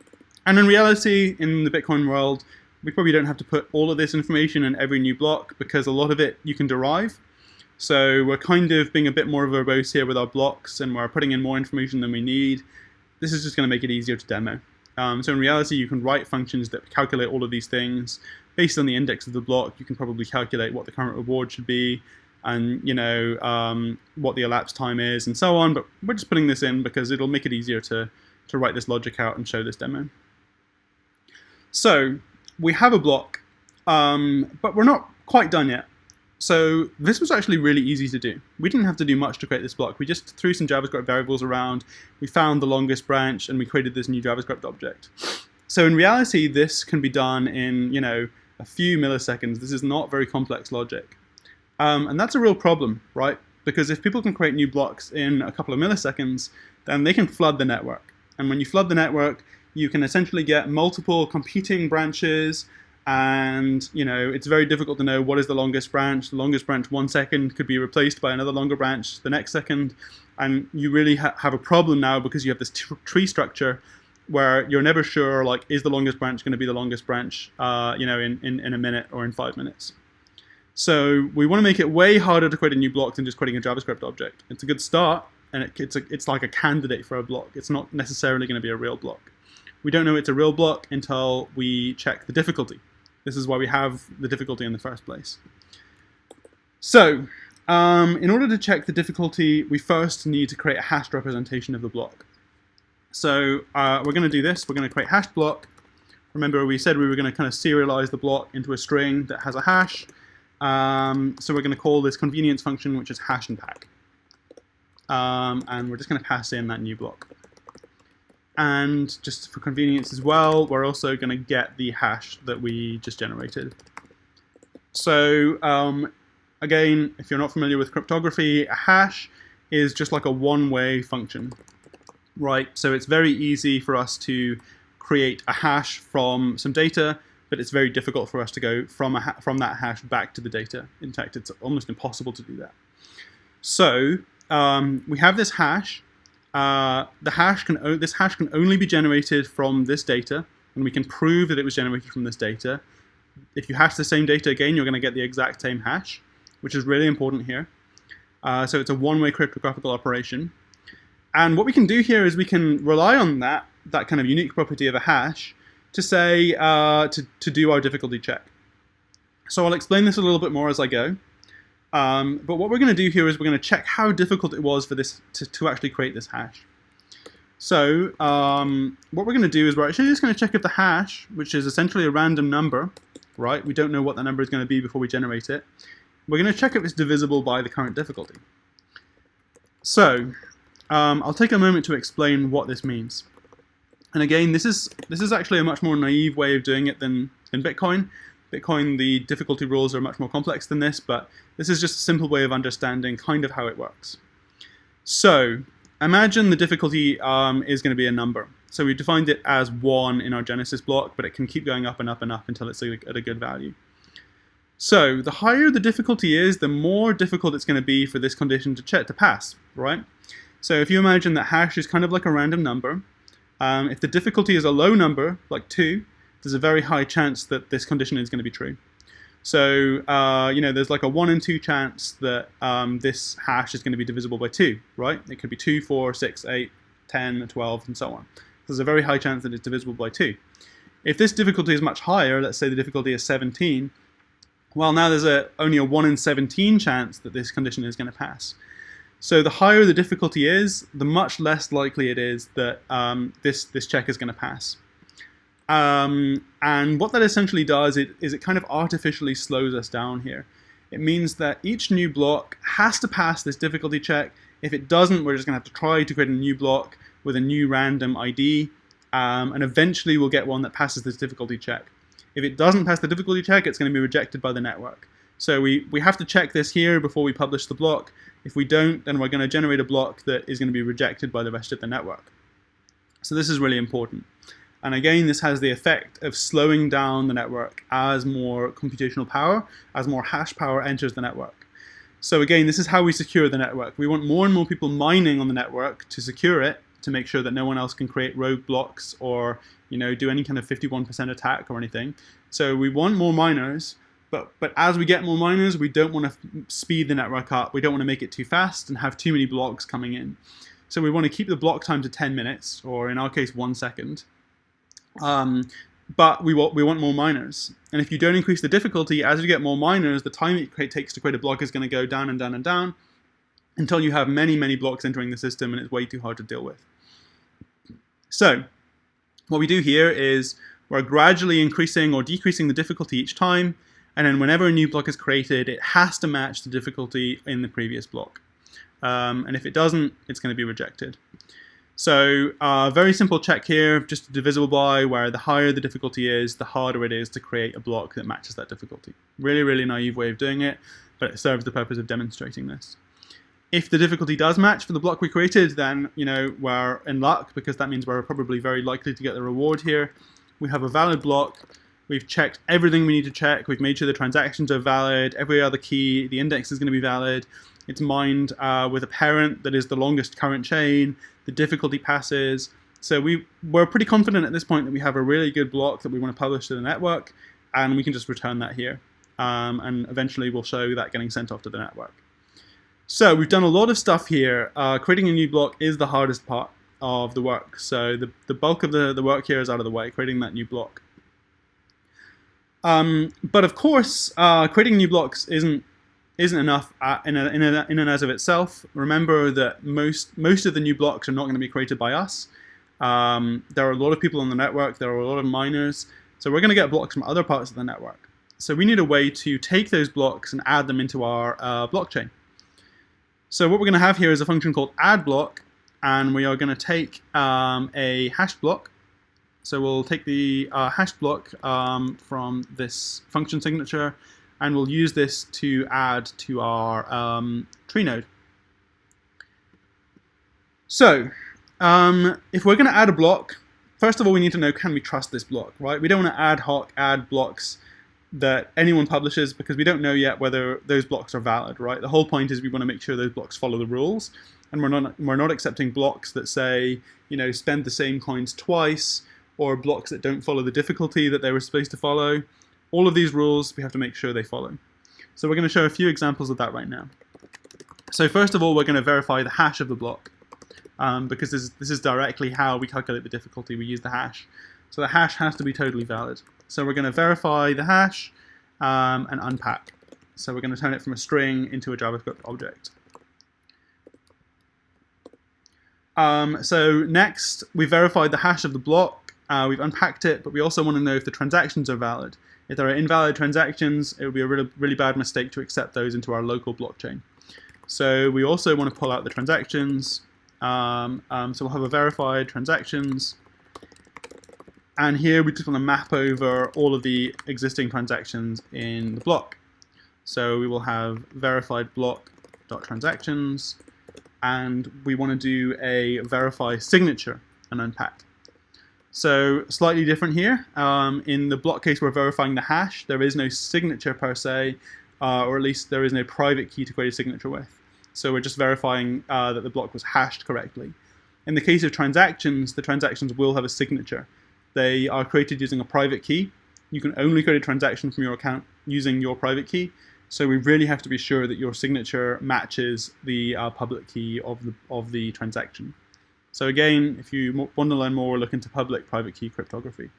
in reality, in the Bitcoin world, we probably don't have to put all of this information in every new block, because a lot of it you can derive. So we're kind of being a bit more verbose here with our blocks, and we're putting in more information than we need. This is just going to make it easier to demo. So in reality, you can write functions that calculate all of these things. Based on the index of the block, you can probably calculate what the current reward should be, and what the elapsed time is, and so on. But we're just putting this in because it'll make it easier to write this logic out and show this demo. So we have a block, but we're not quite done yet. So this was actually really easy to do. We didn't have to do much to create this block. We just threw some JavaScript variables around, we found the longest branch, and we created this new JavaScript object. So in reality, this can be done in a few milliseconds. This is not very complex logic. And that's a real problem, right? Because if people can create new blocks in a couple of milliseconds, then they can flood the network. And when you flood the network, you can essentially get multiple competing branches, and it's very difficult to know what is the longest branch. The longest branch 1 second could be replaced by another longer branch the next second, and you really have a problem now because you have this tree structure where you're never sure, like, is the longest branch going to be the longest branch in a minute or in 5 minutes. So we want to make it way harder to create a new block than just creating a JavaScript object. It's a good start, and it's like a candidate for a block. It's not necessarily going to be a real block. We don't know it's a real block until we check the difficulty. This is why we have the difficulty in the first place. So in order to check the difficulty, we first need to create a hashed representation of the block. So we're going to do this. We're going to create hashed block. Remember, we said we were going to kind of serialize the block into a string that has a hash. So we're going to call this convenience function, which is hash and pack. And we're just going to pass in that new block. And just for convenience as well, we're also going to get the hash that we just generated. So again, if you're not familiar with cryptography, a hash is just like a one-way function, right? So it's very easy for us to create a hash from some data, but it's very difficult for us to go from that hash back to the data. In fact, it's almost impossible to do that. So we have this hash. This hash can only be generated from this data, and we can prove that it was generated from this data. If you hash the same data again, you're going to get the exact same hash, which is really important here. So it's a one-way cryptographical operation. And what we can do here is we can rely on that kind of unique property of a hash to say, to do our difficulty check. So I'll explain this a little bit more as I go. But what we're going to do here is we're going to check how difficult it was for this to actually create this hash. So what we're going to do is we're actually just going to check if the hash, which is essentially a random number, right? We don't know what that number is going to be before we generate it. We're going to check if it's divisible by the current difficulty. So I'll take a moment to explain what this means. And again, this is actually a much more naive way of doing it than Bitcoin. Bitcoin, the difficulty rules are much more complex than this, but this is just a simple way of understanding kind of how it works. So imagine the difficulty is going to be a number. So we defined it as 1 in our Genesis block, but it can keep going up and up and up until it's at a good value. So the higher the difficulty is, the more difficult it's going to be for this condition to pass, right? So if you imagine that hash is kind of like a random number, if the difficulty is a low number, like 2, there's a very high chance that this condition is going to be true. So, there's like a 1 in 2 chance that this hash is going to be divisible by 2, right? It could be 2, 4, 6, 8, 10, 12, and so on. There's a very high chance that it's divisible by 2. If this difficulty is much higher, let's say the difficulty is 17, well, now there's only a 1 in 17 chance that this condition is going to pass. So the higher the difficulty is, the much less likely it is that this check is going to pass. And what that essentially does is it kind of artificially slows us down here. It means that each new block has to pass this difficulty check. If it doesn't, we're just going to have to try to create a new block with a new random ID, and eventually we'll get one that passes this difficulty check. If it doesn't pass the difficulty check, it's going to be rejected by the network. So we have to check this here before we publish the block. If we don't, then we're going to generate a block that is going to be rejected by the rest of the network. So this is really important. And again, this has the effect of slowing down the network as more computational power, as more hash power enters the network. So again, this is how we secure the network. We want more and more people mining on the network to secure it, to make sure that no one else can create rogue blocks or do any kind of 51% attack or anything. So we want more miners, but as we get more miners, we don't want to speed the network up. We don't want to make it too fast and have too many blocks coming in. So we want to keep the block time to 10 minutes, or in our case, 1 second. But we want more miners. And if you don't increase the difficulty, as you get more miners, the time it takes to create a block is going to go down and down and down until you have many, many blocks entering the system and it's way too hard to deal with. So what we do here is we're gradually increasing or decreasing the difficulty each time, and then whenever a new block is created, it has to match the difficulty in the previous block. And if it doesn't, it's going to be rejected. So very simple check here, just divisible by, where the higher the difficulty is, the harder it is to create a block that matches that difficulty. Really, really naive way of doing it, but it serves the purpose of demonstrating this. If the difficulty does match for the block we created, then we're in luck, because that means we're probably very likely to get the reward here. We have a valid block. We've checked everything we need to check. We've made sure the transactions are valid. Every other key, the index is going to be valid. It's mined with a parent that is the longest current chain. The difficulty passes. So we're pretty confident at this point that we have a really good block that we want to publish to the network, and we can just return that here. And eventually we'll show that getting sent off to the network. So we've done a lot of stuff here. Creating a new block is the hardest part of the work. So the bulk of the work here is out of the way, creating that new block. But of course, creating new blocks isn't enough in and as of itself. Remember that most of the new blocks are not going to be created by us. There are a lot of people on the network. There are a lot of miners. So we're going to get blocks from other parts of the network. So we need a way to take those blocks and add them into our blockchain. So what we're going to have here is a function called addBlock, and we are going to take a hash block. So we'll take the hash block from this function signature, and we'll use this to add to our tree node. So if we're going to add a block, first of all, we need to know, can we trust this block, right? We don't want to ad hoc add blocks that anyone publishes, because we don't know yet whether those blocks are valid, right? The whole point is we want to make sure those blocks follow the rules, and we're not accepting blocks that say, spend the same coins twice, or blocks that don't follow the difficulty that they were supposed to follow. All of these rules, we have to make sure they follow. So we're going to show a few examples of that right now. So first of all, we're going to verify the hash of the block, because this is directly how we calculate the difficulty. We use the hash. So the hash has to be totally valid. So we're going to verify the hash and unpack. So we're going to turn it from a string into a JavaScript object. So next, we verified the hash of the block. We've unpacked it, but we also want to know if the transactions are valid. If there are invalid transactions, it would be a really bad mistake to accept those into our local blockchain. So we also want to pull out the transactions. So we'll have a verified transactions. And here we just want to map over all of the existing transactions in the block. So we will have verified block.transactions, and we want to do a verify signature and unpack. So slightly different here. In the block case, we're verifying the hash. There is no signature per se, or at least there is no private key to create a signature with. So we're just verifying that the block was hashed correctly. In the case of transactions, the transactions will have a signature. They are created using a private key. You can only create a transaction from your account using your private key. So we really have to be sure that your signature matches the public key of the transaction. So again, if you want to learn more, look into public-private key cryptography.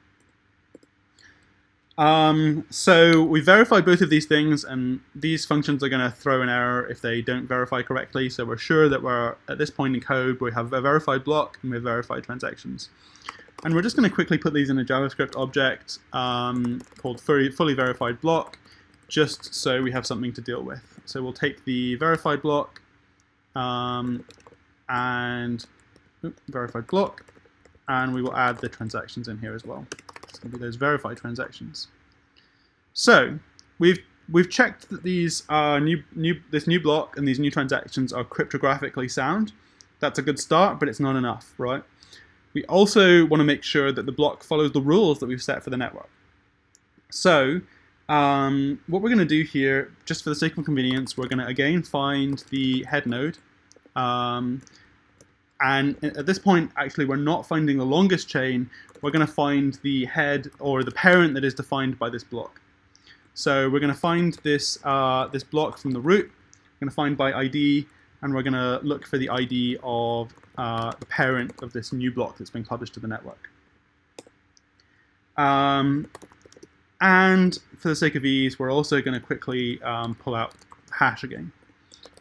So we verified both of these things, and these functions are going to throw an error if they don't verify correctly. So we're sure that we're at this point in code, we have a verified block and we have verified transactions. And we're just going to quickly put these in a JavaScript object called fully verified block. just so we have something to deal with. So we'll take the verified block verified block, and we will add the transactions in here as well. It's going to be those verified transactions. So we've checked that these this new block and these new transactions are cryptographically sound. That's a good start, but it's not enough, right? We also want to make sure that the block follows the rules that we've set for the network. So what we're going to do here, just for the sake of convenience, we're going to again find the head node. And at this point, actually, we're not finding the longest chain. We're going to find the head or the parent that is defined by this block. So we're going to find this this block from the root. We're going to find by ID, and we're going to look for the ID of the parent of this new block that's being published to the network. And for the sake of ease, we're also going to quickly pull out hash again.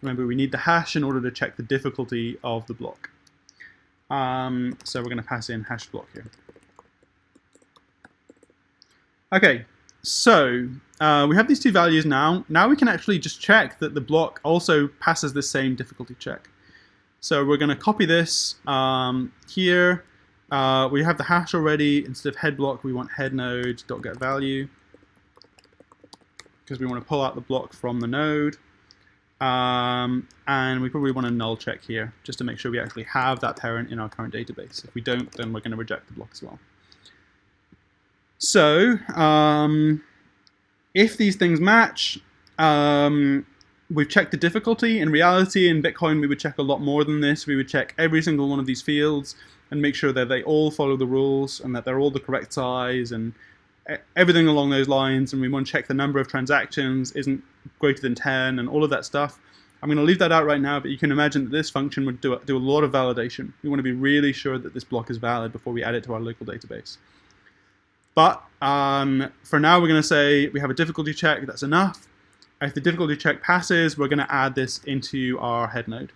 Remember, we need the hash in order to check the difficulty of the block. So we're going to pass in hash block here. Okay, so we have these two values now. Now we can actually just check that the block also passes the same difficulty check. So we're going to copy this here. We have the hash already. Instead of head block, we want head node.getValue because we want to pull out the block from the node. And we probably want a null check here just to make sure we actually have that parent in our current database. If we don't, then we're going to reject the block as well. So if these things match, we've checked the difficulty. In reality, in Bitcoin, we would check a lot more than this. We would check every single one of these fields and make sure that they all follow the rules and that they're all the correct size and everything along those lines. And we want to check the number of transactions isn't greater than 10 and all of that stuff. I'm going to leave that out right now, but you can imagine that this function would do a lot of validation. We want to be really sure that this block is valid before we add it to our local database. But for now, we're going to say we have a difficulty check. That's enough. If the difficulty check passes, we're going to add this into our head node.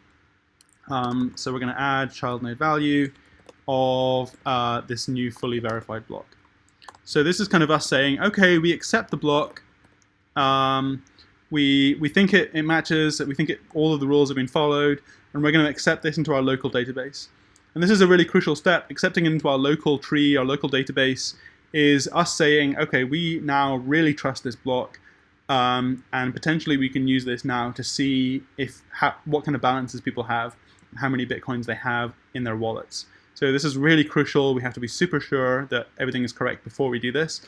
So we're going to add child node value of this new fully verified block. So this is kind of us saying, okay, we accept the block. We think it matches, we think all of the rules have been followed, and we're going to accept this into our local database. And this is a really crucial step. Accepting it into our local tree, our local database, is us saying, okay, we now really trust this block, and potentially we can use this now to see what kind of balances people have, how many Bitcoins they have in their wallets. So this is really crucial. We have to be super sure that everything is correct before we do this.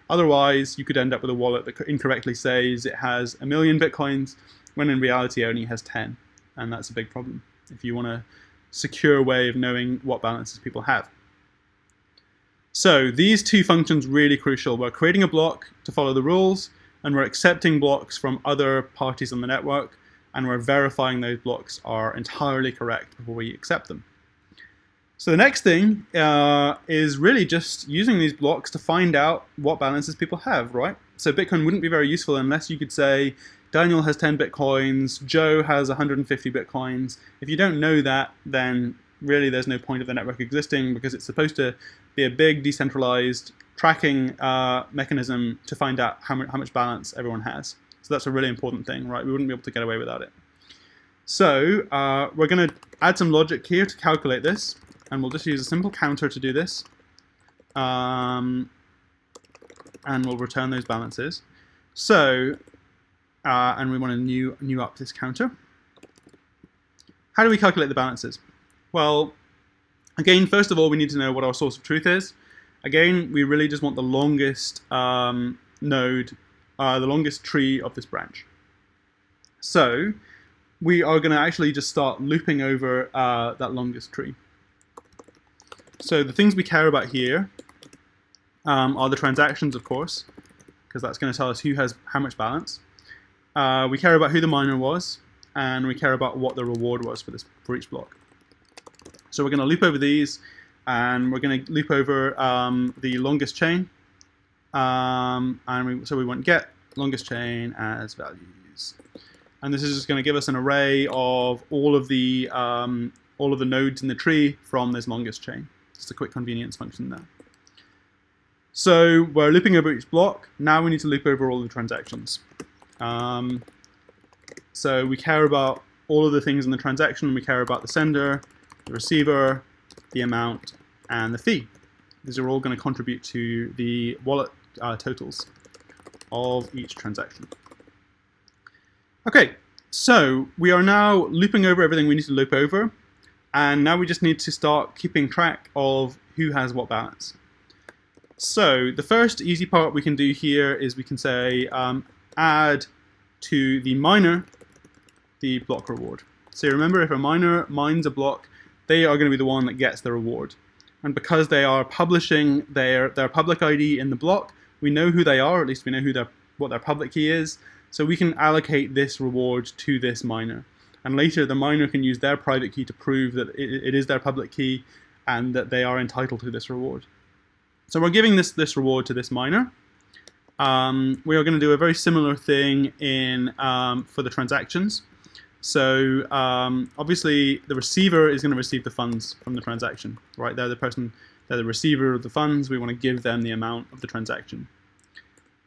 Otherwise, you could end up with a wallet that incorrectly says it has 1 million Bitcoins, when in reality it only has 10. And that's a big problem if you want a secure way of knowing what balances people have. So these two functions are really crucial. We're creating a block to follow the rules, and we're accepting blocks from other parties on the network, and we're verifying those blocks are entirely correct before we accept them. So the next thing is really just using these blocks to find out what balances people have, right? So Bitcoin wouldn't be very useful unless you could say, Daniel has 10 Bitcoins, Joe has 150 Bitcoins. If you don't know that, then really there's no point of the network existing, because it's supposed to be a big decentralized tracking mechanism to find out how much balance everyone has. So that's a really important thing, right? We wouldn't be able to get away without it. So we're going to add some logic here to calculate this. And we'll just use a simple counter to do this. And we'll return those balances. So, and we want to new up this counter. How do we calculate the balances? Well, again, first of all, we need to know what our source of truth is. Again, we really just want the longest node, the longest tree of this branch. So, we are going to actually just start looping over that longest tree. So the things we care about here are the transactions, of course, because that's going to tell us who has how much balance. We care about who the miner was, and we care about what the reward was for each block. So we're going to loop over these, and we're going to loop over the longest chain, so we want get longest chain as values, and this is just going to give us an array of all of the nodes in the tree from this longest chain. Just a quick convenience function there. So we're looping over each block. Now we need to loop over all the transactions. So we care about all of the things in the transaction. We care about the sender, the receiver, the amount, and the fee. These are all going to contribute to the wallet totals of each transaction. Okay, so we are now looping over everything we need to loop over, and now we just need to start keeping track of who has what balance. So the first easy part we can do here is we can say add to the miner the block reward. So remember, if a miner mines a block, they are going to be the one that gets the reward. And because they are publishing their public ID in the block, we know who they are, or at least we know what their public key is, so we can allocate this reward to this miner. And later the miner can use their private key to prove that it is their public key and that they are entitled to this reward. So we're giving this reward to this miner. We are going to do a very similar thing for the transactions. So obviously the receiver is going to receive the funds from the transaction, right? They're the receiver of the funds. We want to give them the amount of the transaction.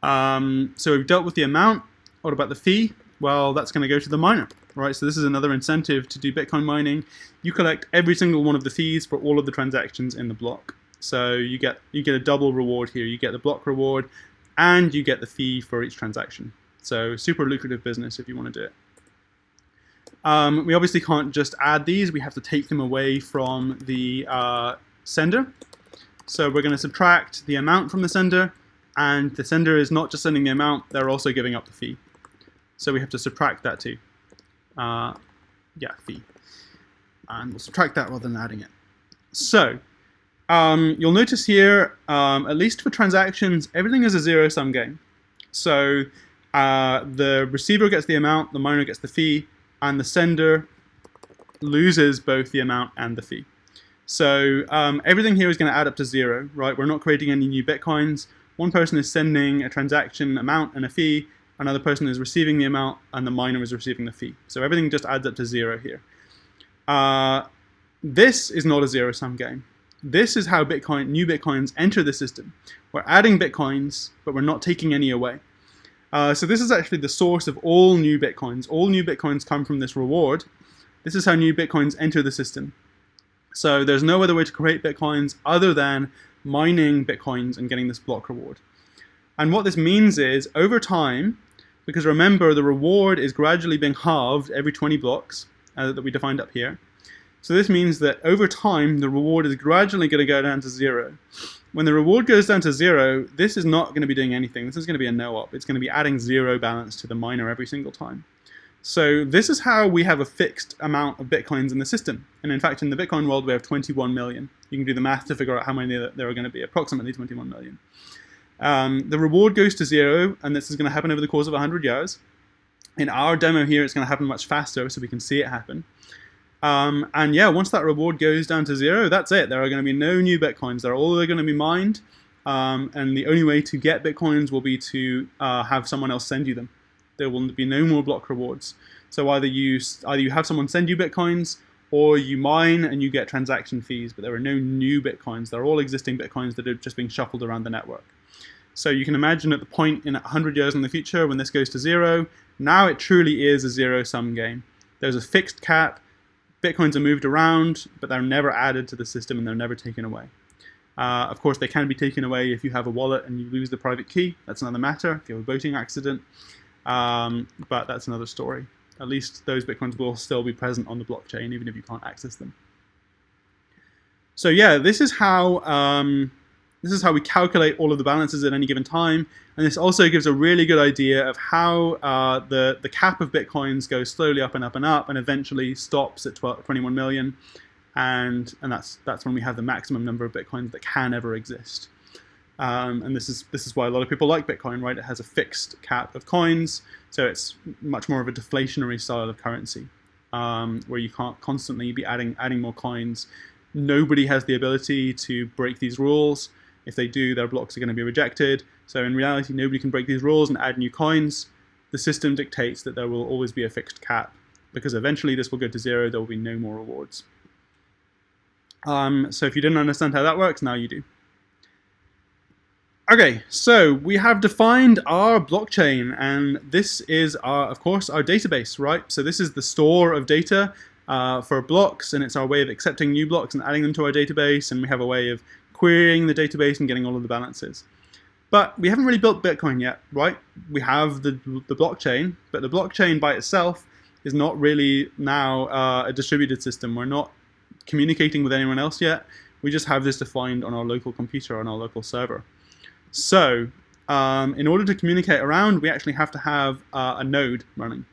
So we've dealt with the amount. What about the fee? Well, that's going to go to the miner, right? So this is another incentive to do Bitcoin mining. You collect every single one of the fees for all of the transactions in the block. So you get a double reward here. You get the block reward and you get the fee for each transaction. So super lucrative business if you want to do it. We obviously can't just add these. We have to take them away from the sender. So we're going to subtract the amount from the sender, and the sender is not just sending the amount, they're also giving up the fee. So we have to subtract that too. Fee. And we'll subtract that rather than adding it. So you'll notice here, at least for transactions, everything is a zero-sum game. So the receiver gets the amount, the miner gets the fee, and the sender loses both the amount and the fee. So everything here is going to add up to zero, right? We're not creating any new Bitcoins. One person is sending a transaction amount and a fee, another person is receiving the amount, and the miner is receiving the fee. So everything just adds up to zero here. This is not a zero-sum game. This is how new Bitcoins enter the system. We're adding Bitcoins, but we're not taking any away. So this is actually the source of all new Bitcoins. All new Bitcoins come from this reward. This is how new Bitcoins enter the system. So there's no other way to create Bitcoins other than mining Bitcoins and getting this block reward. And what this means is, over time, because remember the reward is gradually being halved every 20 blocks that we defined up here. So this means that over time the reward is gradually going to go down to zero. When the reward goes down to zero, this is not going to be doing anything. This is going to be a no-op. It's going to be adding zero balance to the miner every single time. So this is how we have a fixed amount of Bitcoins in the system. And in fact, in the Bitcoin world, we have 21 million. You can do the math to figure out how many there are going to be, approximately 21 million. The reward goes to zero, and this is going to happen over the course of 100 years. In our demo here, it's going to happen much faster, so we can see it happen. And yeah, once that reward goes down to zero, that's it. There are going to be no new Bitcoins. They're all going to be mined. And the only way to get Bitcoins will be to have someone else send you them. There will be no more block rewards. So either you have someone send you Bitcoins, or you mine and you get transaction fees, but there are no new Bitcoins. They're all existing Bitcoins that are just being shuffled around the network. So you can imagine at the point in 100 years in the future when this goes to zero, now it truly is a zero-sum game. There's a fixed cap. Bitcoins are moved around, but they're never added to the system and they're never taken away. Of course, they can be taken away if you have a wallet and you lose the private key. That's another matter, if you have a voting accident. But that's another story. At least those Bitcoins will still be present on the blockchain, even if you can't access them. So yeah, this is how we calculate all of the balances at any given time. And this also gives a really good idea of how the cap of Bitcoins goes slowly up and up and up and eventually stops at 21 million. And that's when we have the maximum number of Bitcoins that can ever exist. And this is why a lot of people like Bitcoin, right? It has a fixed cap of coins, so it's much more of a deflationary style of currency, where you can't constantly be adding more coins. Nobody has the ability to break these rules. If they do, their blocks are going to be rejected. So in reality, nobody can break these rules and add new coins. The system dictates that there will always be a fixed cap, because eventually this will go to zero. There will be no more rewards. So if you didn't understand how that works, now you do. Okay, so we have defined our blockchain, and this is, of course, our database, right? So this is the store of data for blocks, and it's our way of accepting new blocks and adding them to our database, and we have a way of querying the database and getting all of the balances. But we haven't really built Bitcoin yet, right? We have the blockchain, but the blockchain by itself is not really now a distributed system. We're not communicating with anyone else yet. We just have this defined on our local computer, on our local server. So in order to communicate around, we actually have to have a node running.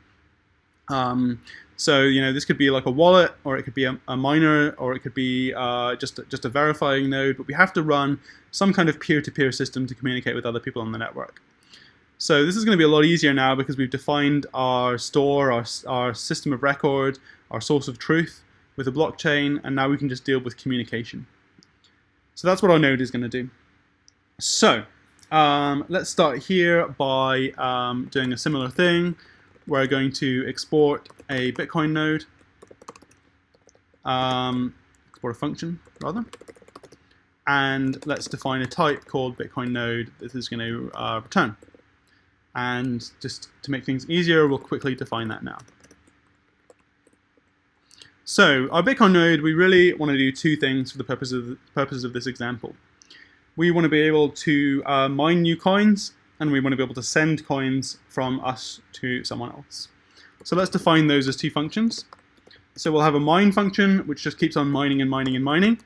So this could be like a wallet, or it could be a miner, or it could be just a verifying node. But we have to run some kind of peer-to-peer system to communicate with other people on the network. So this is going to be a lot easier now because we've defined our store, our system of record, our source of truth with a blockchain, and now we can just deal with communication. So that's what our node is going to do. So let's start here by doing a similar thing. We're going to export a Bitcoin node, export a function rather, and let's define a type called Bitcoin node that is going to return. And just to make things easier, we'll quickly define that now. So our Bitcoin node, we really want to do two things for the purpose of this example. We want to be able to mine new coins, and we want to be able to send coins from us to someone else. So let's define those as two functions. So we'll have a mine function, which just keeps on mining and mining and mining,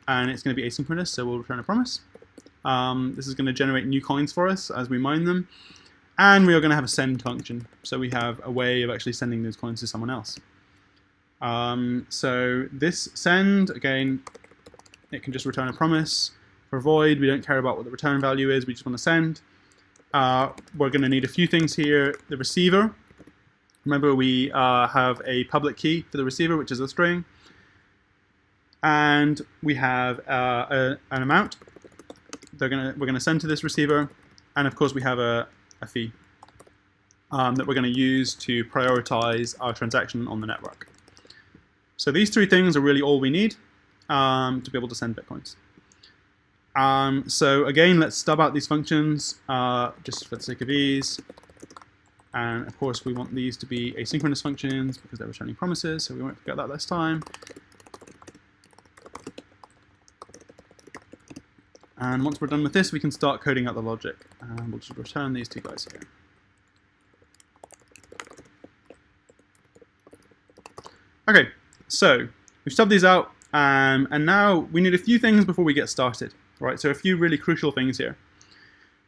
and it's going to be asynchronous, so we'll return a promise. This is going to generate new coins for us as we mine them. And we are going to have a send function, so we have a way of actually sending those coins to someone else. So this send, again, it can just return a promise. For void, we don't care about what the return value is, we just want to send. We're going to need a few things here. The receiver, remember we have a public key for the receiver, which is a string. And we have an amount we're going to send to this receiver. And of course we have a fee that we're going to use to prioritize our transaction on the network. So these three things are really all we need to be able to send Bitcoins. So again, let's stub out these functions just for the sake of ease. And of course we want these to be asynchronous functions because they're returning promises, so we won't forget that this time. And once we're done with this, we can start coding out the logic. And we'll just return these two guys here. Okay, so we've stubbed these out, and now we need a few things before we get started. Right, so a few really crucial things here.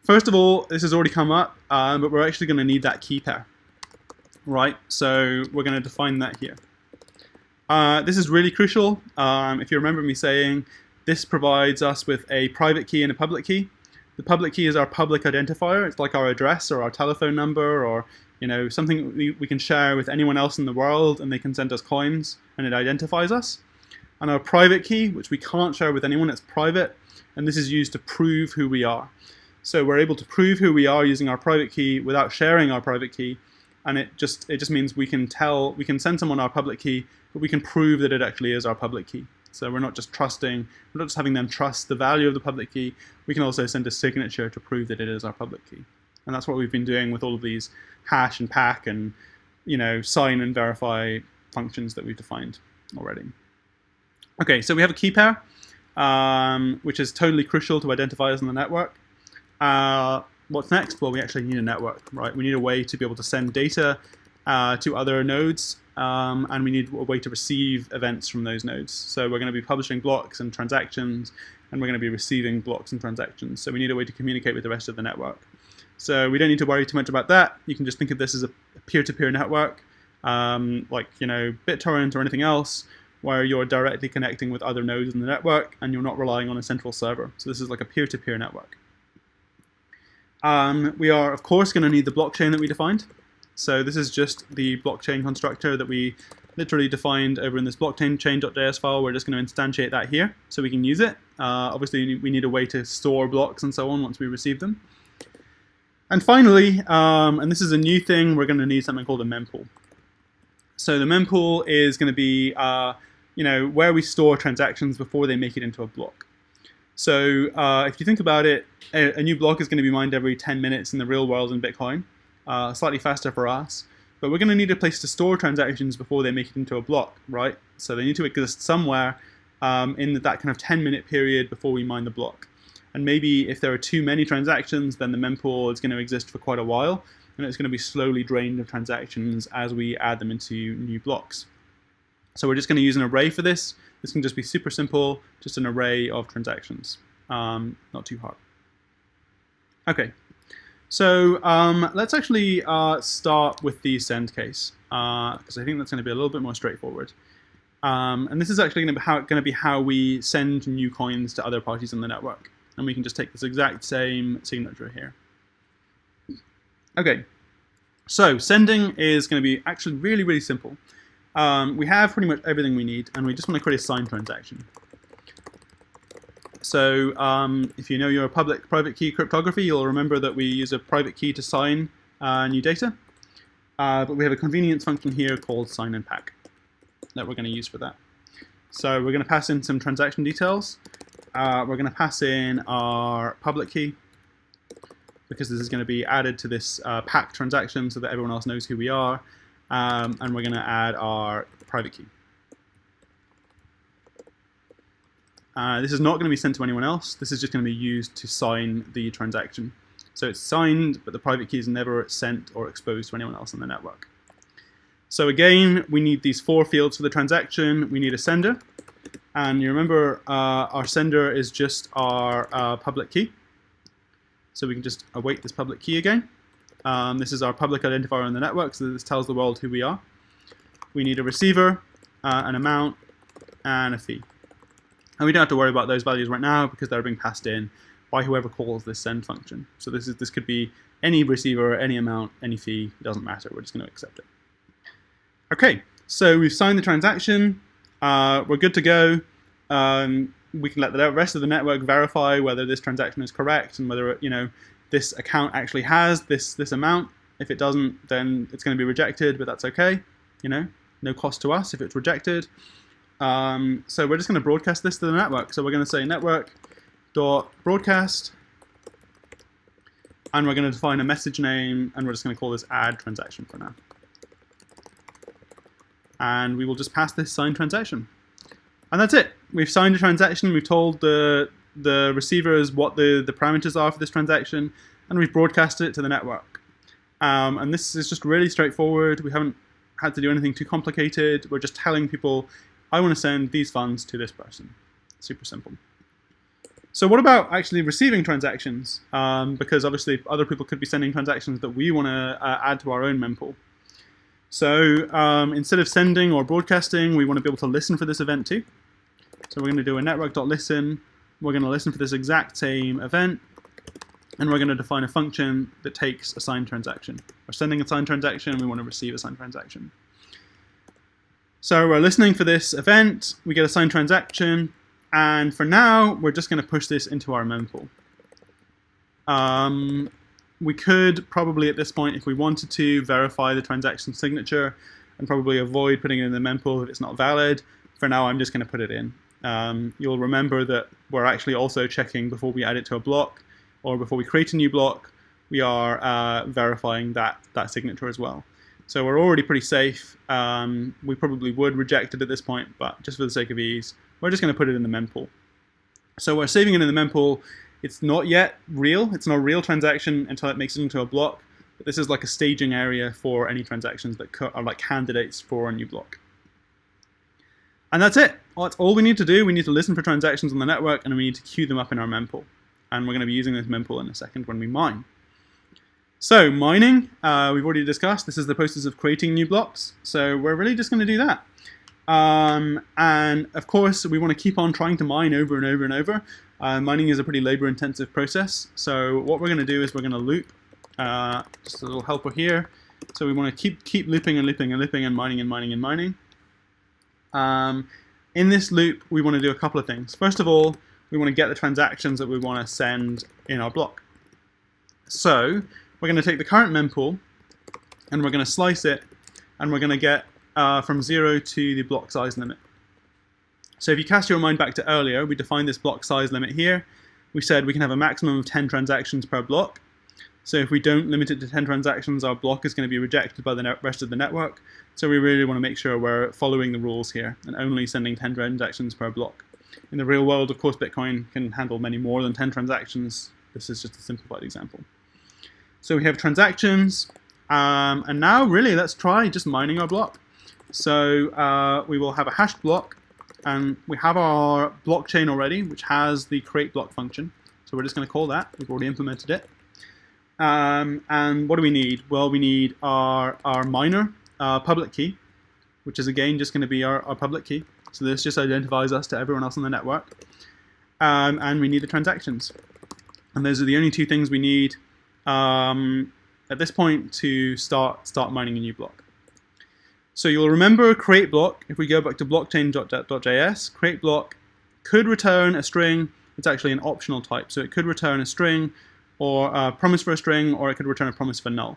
First of all, this has already come up, but we're actually going to need that key pair. Right, so we're going to define that here. This is really crucial. If you remember me saying, this provides us with a private key and a public key. The public key is our public identifier. It's like our address or our telephone number, or something we can share with anyone else in the world, and they can send us coins, and it identifies us. And our private key, which we can't share with anyone, it's private, and this is used to prove who we are. So we're able to prove who we are using our private key without sharing our private key, and it just means we can send someone our public key, but we can prove that it actually is our public key. So we're not just having them trust the value of the public key. We can also send a signature to prove that it is our public key. And that's what we've been doing with all of these hash and pack and sign and verify functions that we've defined already. Okay, so we have a key pair, which is totally crucial to identify us on the network. What's next? Well, we actually need a network, right? We need a way to be able to send data to other nodes, and we need a way to receive events from those nodes. So we're going to be publishing blocks and transactions, and we're going to be receiving blocks and transactions. So we need a way to communicate with the rest of the network. So we don't need to worry too much about that. You can just think of this as a peer-to-peer network, like BitTorrent or anything else, where you're directly connecting with other nodes in the network, and you're not relying on a central server. So this is like a peer-to-peer network. We are, of course, going to need the blockchain that we defined. So this is just the blockchain constructor that we literally defined over in this blockchain.js file. We're just going to instantiate that here so we can use it. Obviously, we need a way to store blocks and so on once we receive them. And finally, and this is a new thing, we're going to need something called a mempool. So the mempool is going to be where we store transactions before they make it into a block. So if you think about it, a new block is going to be mined every 10 minutes in the real world in Bitcoin, slightly faster for us. But we're going to need a place to store transactions before they make it into a block, right? So they need to exist somewhere in that kind of 10-minute period before we mine the block. And maybe if there are too many transactions, then the mempool is going to exist for quite a while, and it's going to be slowly drained of transactions as we add them into new blocks. So we're just going to use an array for this. This can just be super simple, just an array of transactions. Not too hard. Okay, so let's actually start with the send case, because I think that's going to be a little bit more straightforward. And this is actually going to be how we send new coins to other parties on the network. And we can just take this exact same signature here. Okay, so sending is going to be actually really, really simple. We have pretty much everything we need, and we just want to create a signed transaction. So if you know your private key cryptography, you'll remember that we use a private key to sign new data. But we have a convenience function here called sign and pack that we're going to use for that. So we're going to pass in some transaction details. We're going to pass in our public key, because this is going to be added to this pack transaction so that everyone else knows who we are. And we're going to add our private key. This is not going to be sent to anyone else. This is just going to be used to sign the transaction. So it's signed, but the private key is never sent or exposed to anyone else on the network. So again, we need these 4 fields for the transaction. We need a sender. And you remember our sender is just our public key. So we can just await this public key again. This is our public identifier on the network, so this tells the world who we are. We need a receiver, an amount, and a fee. And we don't have to worry about those values right now because they're being passed in by whoever calls this send function. So this could be any receiver, any amount, any fee, it doesn't matter, we're just going to accept it. Okay, so we've signed the transaction, we're good to go. We can let the rest of the network verify whether this transaction is correct and whether this account actually has this amount. If it doesn't, then it's going to be rejected, but that's okay. No cost to us if it's rejected. So we're just going to broadcast this to the network. So we're going to say network.broadcast, and we're going to define a message name, and we're just going to call this add transaction for now. And we will just pass this signed transaction. And that's it. We've signed a transaction. We've told the receivers what the parameters are for this transaction, and we've broadcasted it to the network. And this is just really straightforward. We haven't had to do anything too complicated. We're just telling people, I want to send these funds to this person. Super simple. So what about actually receiving transactions? Because obviously other people could be sending transactions that we want to add to our own mempool. So instead of sending or broadcasting, we want to be able to listen for this event too. So we're going to do a network.listen. We're going to listen for this exact same event, and we're going to define a function that takes a signed transaction. We're sending a signed transaction, and we want to receive a signed transaction. So we're listening for this event, we get a signed transaction, and for now, we're just going to push this into our mempool. We could probably at this point, if we wanted to, verify the transaction signature and probably avoid putting it in the mempool if it's not valid. For now, I'm just going to put it in. You'll remember that we're actually also checking before we add it to a block or before we create a new block, we are verifying that signature as well. So we're already pretty safe. We probably would reject it at this point, but just for the sake of ease, we're just going to put it in the mempool. So we're saving it in the mempool. It's not yet real. It's not a real transaction until it makes it into a block. But this is like a staging area for any transactions that are like candidates for a new block. And that's it. Well, that's all we need to do. We need to listen for transactions on the network, and we need to queue them up in our mempool. And we're going to be using this mempool in a second when we mine. So mining, we've already discussed. This is the process of creating new blocks. So we're really just going to do that. And of course, we want to keep on trying to mine over and over and over. Mining is a pretty labor-intensive process. So what we're going to do is we're going to loop. Just a little helper here. So we want to keep looping and looping and looping and mining and mining and mining. In this loop, we want to do a couple of things. First of all, we want to get the transactions that we want to send in our block. So we're going to take the current mempool and we're going to slice it, and we're going to get from 0 to the block size limit. So if you cast your mind back to earlier, we defined this block size limit here. We said we can have a maximum of 10 transactions per block. So if we don't limit it to 10 transactions, our block is going to be rejected by the rest of the network. So we really want to make sure we're following the rules here and only sending 10 transactions per block. In the real world, of course, Bitcoin can handle many more than 10 transactions. This is just a simplified example. So we have transactions, and now really let's try just mining our block. So we will have a hashed block, and we have our blockchain already, which has the create block function. So we're just going to call that. We've already implemented it. And what do we need? Well, we need our miner public key, which is again just going to be our public key. So this just identifies us to everyone else on the network. And we need the transactions. And those are the only two things we need at this point to start mining a new block. So you'll remember create block. If we go back to blockchain.js, create block could return a string. It's actually an optional type. So it could return a string or a promise for a string, or it could return a promise for null.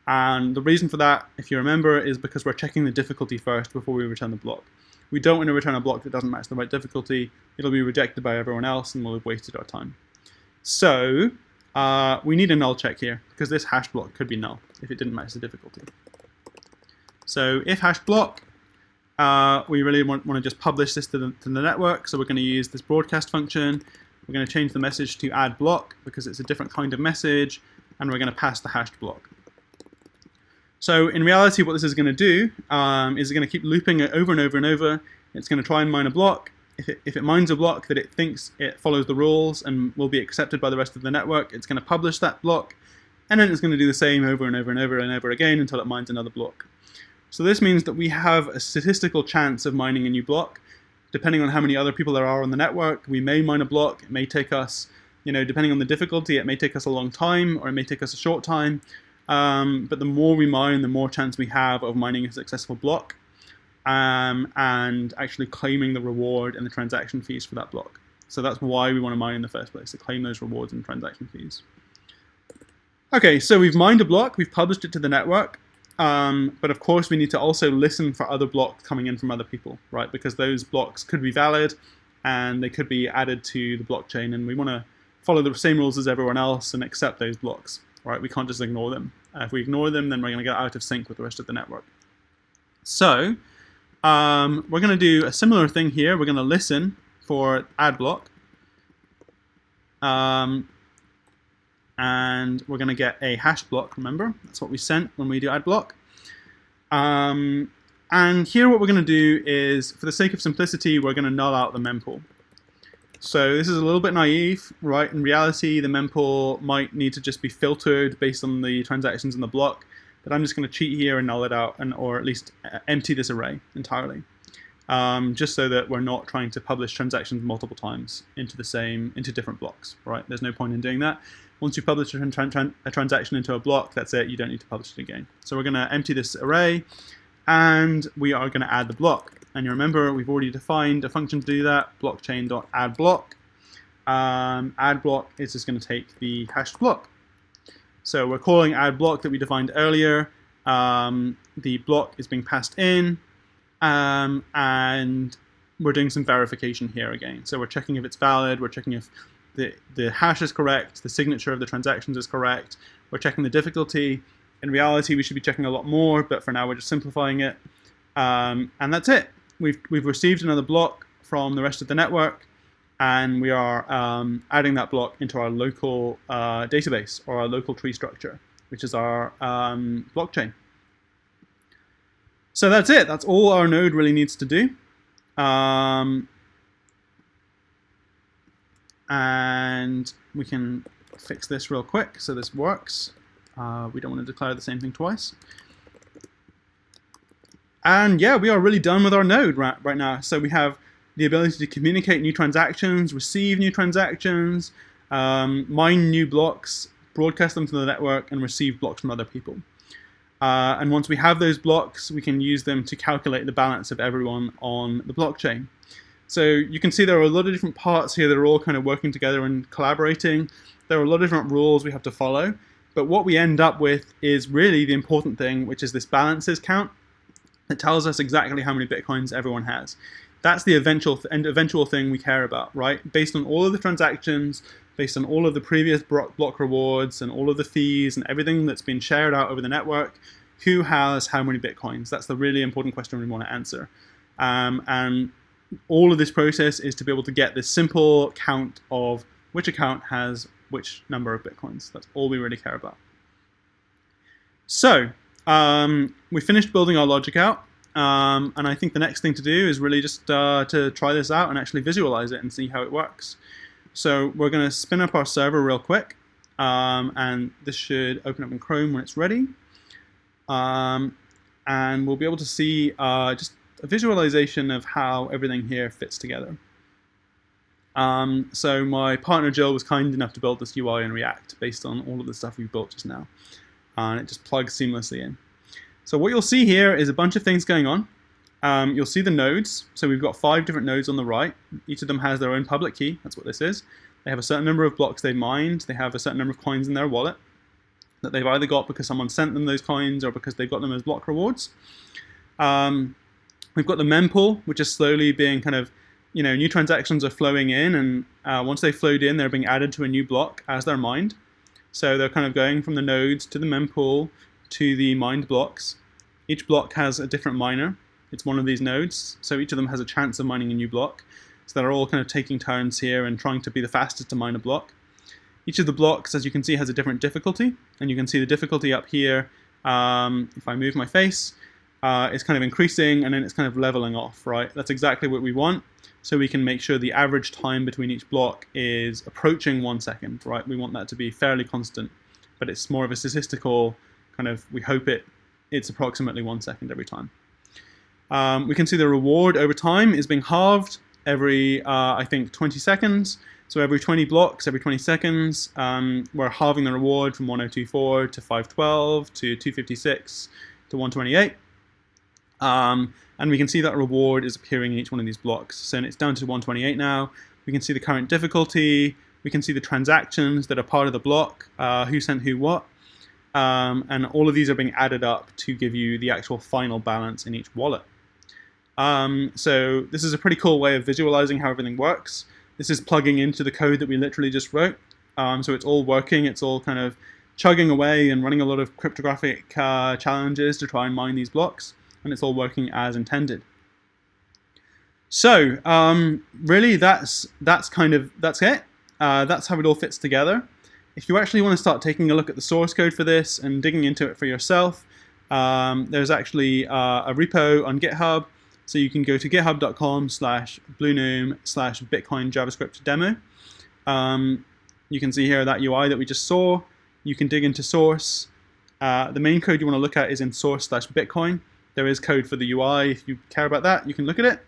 And the reason for that, if you remember, is because we're checking the difficulty first before we return the block. We don't want to return a block that doesn't match the right difficulty. It'll be rejected by everyone else and we'll have wasted our time. So we need a null check here because this hash block could be null if it didn't match the difficulty. So if hash block, we really want to just publish this to the network. So we're going to use this broadcast function. We're going to change the message to add block because it's a different kind of message, and we're going to pass the hashed block. So in reality, what this is going to do is going to keep looping it over and over and over. It's going to try and mine a block. If it mines a block that it thinks it follows the rules and will be accepted by the rest of the network, it's going to publish that block, and then it's going to do the same over and over and over and over again until it mines another block. So this means that we have a statistical chance of mining a new block. Depending on how many other people there are on the network, we may mine a block. It may take us, depending on the difficulty, it may take us a long time or it may take us a short time. But the more we mine, the more chance we have of mining a successful block and actually claiming the reward and the transaction fees for that block. So that's why we want to mine in the first place, to claim those rewards and transaction fees. Okay, so we've mined a block, we've published it to the network. But of course, we need to also listen for other blocks coming in from other people, right? Because those blocks could be valid and they could be added to the blockchain, and we want to follow the same rules as everyone else and accept those blocks, right? We can't just ignore them. If we ignore them, then we're going to get out of sync with the rest of the network. So we're going to do a similar thing here. We're going to listen for add block. And we're going to get a hash block, remember? That's what we sent when we do add block. And here what we're going to do is, for the sake of simplicity, we're going to null out the mempool. So this is a little bit naive, right? In reality, the mempool might need to just be filtered based on the transactions in the block. But I'm just going to cheat here and null it out, or at least empty this array entirely. Just so that we're not trying to publish transactions multiple times into different blocks, right? There's no point in doing that. Once you publish a transaction into a block, that's it. You don't need to publish it again. So we're going to empty this array, and we are going to add the block. And you remember, we've already defined a function to do that, blockchain.addBlock. Add block is just going to take the hashed block. So we're calling add block that we defined earlier. The block is being passed in, and we're doing some verification here again. So we're checking if it's valid. We're checking if the hash is correct, the signature of the transactions is correct. We're checking the difficulty. In reality, we should be checking a lot more, but for now we're just simplifying it. And that's it. We've received another block from the rest of the network, and we are adding that block into our local database or our local tree structure, which is our blockchain. So that's it. That's all our node really needs to do. And we can fix this real quick so this works. We don't want to declare the same thing twice. And yeah, we are really done with our node right now. So we have the ability to communicate new transactions, receive new transactions, mine new blocks, broadcast them to the network, and receive blocks from other people. And once we have those blocks, we can use them to calculate the balance of everyone on the blockchain. So you can see there are a lot of different parts here that are all kind of working together and collaborating. There are a lot of different rules we have to follow. But what we end up with is really the important thing, which is this balances count. It tells us exactly how many Bitcoins everyone has. That's the eventual thing we care about, right? Based on all of the transactions, based on all of the previous block rewards and all of the fees and everything that's been shared out over the network, who has how many Bitcoins? That's the really important question we want to answer. And all of this process is to be able to get this simple count of which account has which number of Bitcoins. That's all we really care about. So we finished building our logic out. And I think the next thing to do is really just to try this out and actually visualize it and see how it works. So we're going to spin up our server real quick. And this should open up in Chrome when it's ready. And we'll be able to see just a visualization of how everything here fits together. So my partner Jill was kind enough to build this UI in React based on all of the stuff we've built just now. And it just plugs seamlessly in. So what you'll see here is a bunch of things going on. You'll see the nodes. So we've got 5 different nodes on the right. Each of them has their own public key. That's what this is. They have a certain number of blocks they've mined. They have a certain number of coins in their wallet that they've either got because someone sent them those coins or because they've got them as block rewards. We've got the mempool, which is slowly being kind of, new transactions are flowing in, and once they've flowed in, they're being added to a new block as they're mined. So they're kind of going from the nodes to the mempool to the mined blocks. Each block has a different miner. It's one of these nodes, so each of them has a chance of mining a new block. So they're all kind of taking turns here and trying to be the fastest to mine a block. Each of the blocks, as you can see, has a different difficulty, and you can see the difficulty up here. If I move my face, it's kind of increasing, and then it's kind of leveling off, right? That's exactly what we want, so we can make sure the average time between each block is approaching 1 second, right? We want that to be fairly constant, but it's more of a statistical kind of, we hope it's approximately 1 second every time. We can see the reward over time is being halved every, I think, 20 seconds. So every 20 blocks, every 20 seconds, we're halving the reward from 1024 to 512 to 256 to 128. And we can see that reward is appearing in each one of these blocks. So it's down to 128 now. We can see the current difficulty. We can see the transactions that are part of the block, who sent who what. And all of these are being added up to give you the actual final balance in each wallet. So this is a pretty cool way of visualizing how everything works. This is plugging into the code that we literally just wrote. So it's all working. It's all kind of chugging away and running a lot of cryptographic challenges to try and mine these blocks. And it's all working as intended. So really, that's it. That's how it all fits together. If you actually want to start taking a look at the source code for this and digging into it for yourself, there's actually a repo on GitHub. So you can go to github.com/bluegnome/Bitcoin JavaScript demo. You can see here that UI that we just saw. You can dig into source. The main code you want to look at is in source/Bitcoin. There is code for the UI. If you care about that, you can look at it.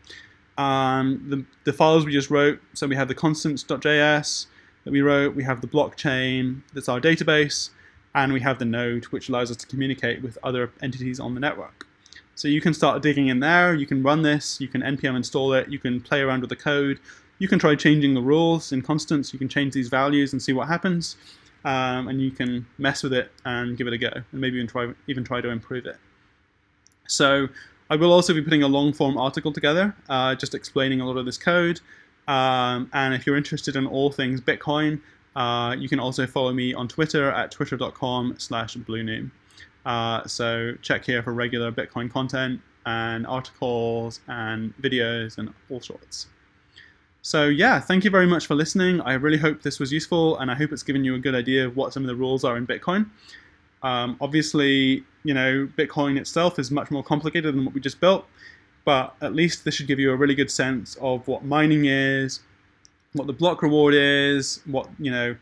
The files we just wrote, so we have the constants.js that we wrote, we have the blockchain, that's our database, and we have the node, which allows us to communicate with other entities on the network. So you can start digging in there, you can run this, you can npm install it, you can play around with the code, you can try changing the rules in constants, you can change these values and see what happens, and you can mess with it and give it a go, and maybe even try to improve it. So I will also be putting a long-form article together, just explaining a lot of this code. And if you're interested in all things Bitcoin, you can also follow me on Twitter at twitter.com/bluegnome. So check here for regular Bitcoin content and articles and videos and all sorts. So yeah, thank you very much for listening. I really hope this was useful, and I hope it's given you a good idea of what some of the rules are in Bitcoin. Obviously, Bitcoin itself is much more complicated than what we just built, but at least this should give you a really good sense of what mining is, what the block reward is, what the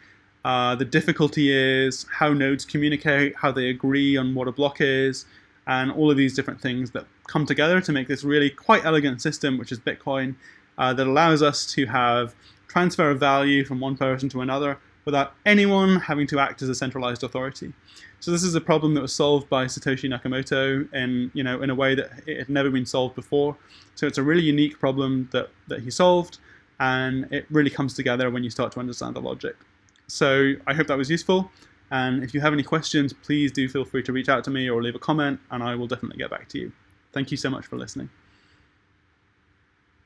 difficulty is, how nodes communicate, how they agree on what a block is, and all of these different things that come together to make this really quite elegant system, which is Bitcoin, that allows us to have transfer of value from one person to another without anyone having to act as a centralized authority. So this is a problem that was solved by Satoshi Nakamoto in a way that it had never been solved before. So it's a really unique problem that he solved, and it really comes together when you start to understand the logic. So I hope that was useful, and if you have any questions, please do feel free to reach out to me or leave a comment, and I will definitely get back to you. Thank you so much for listening.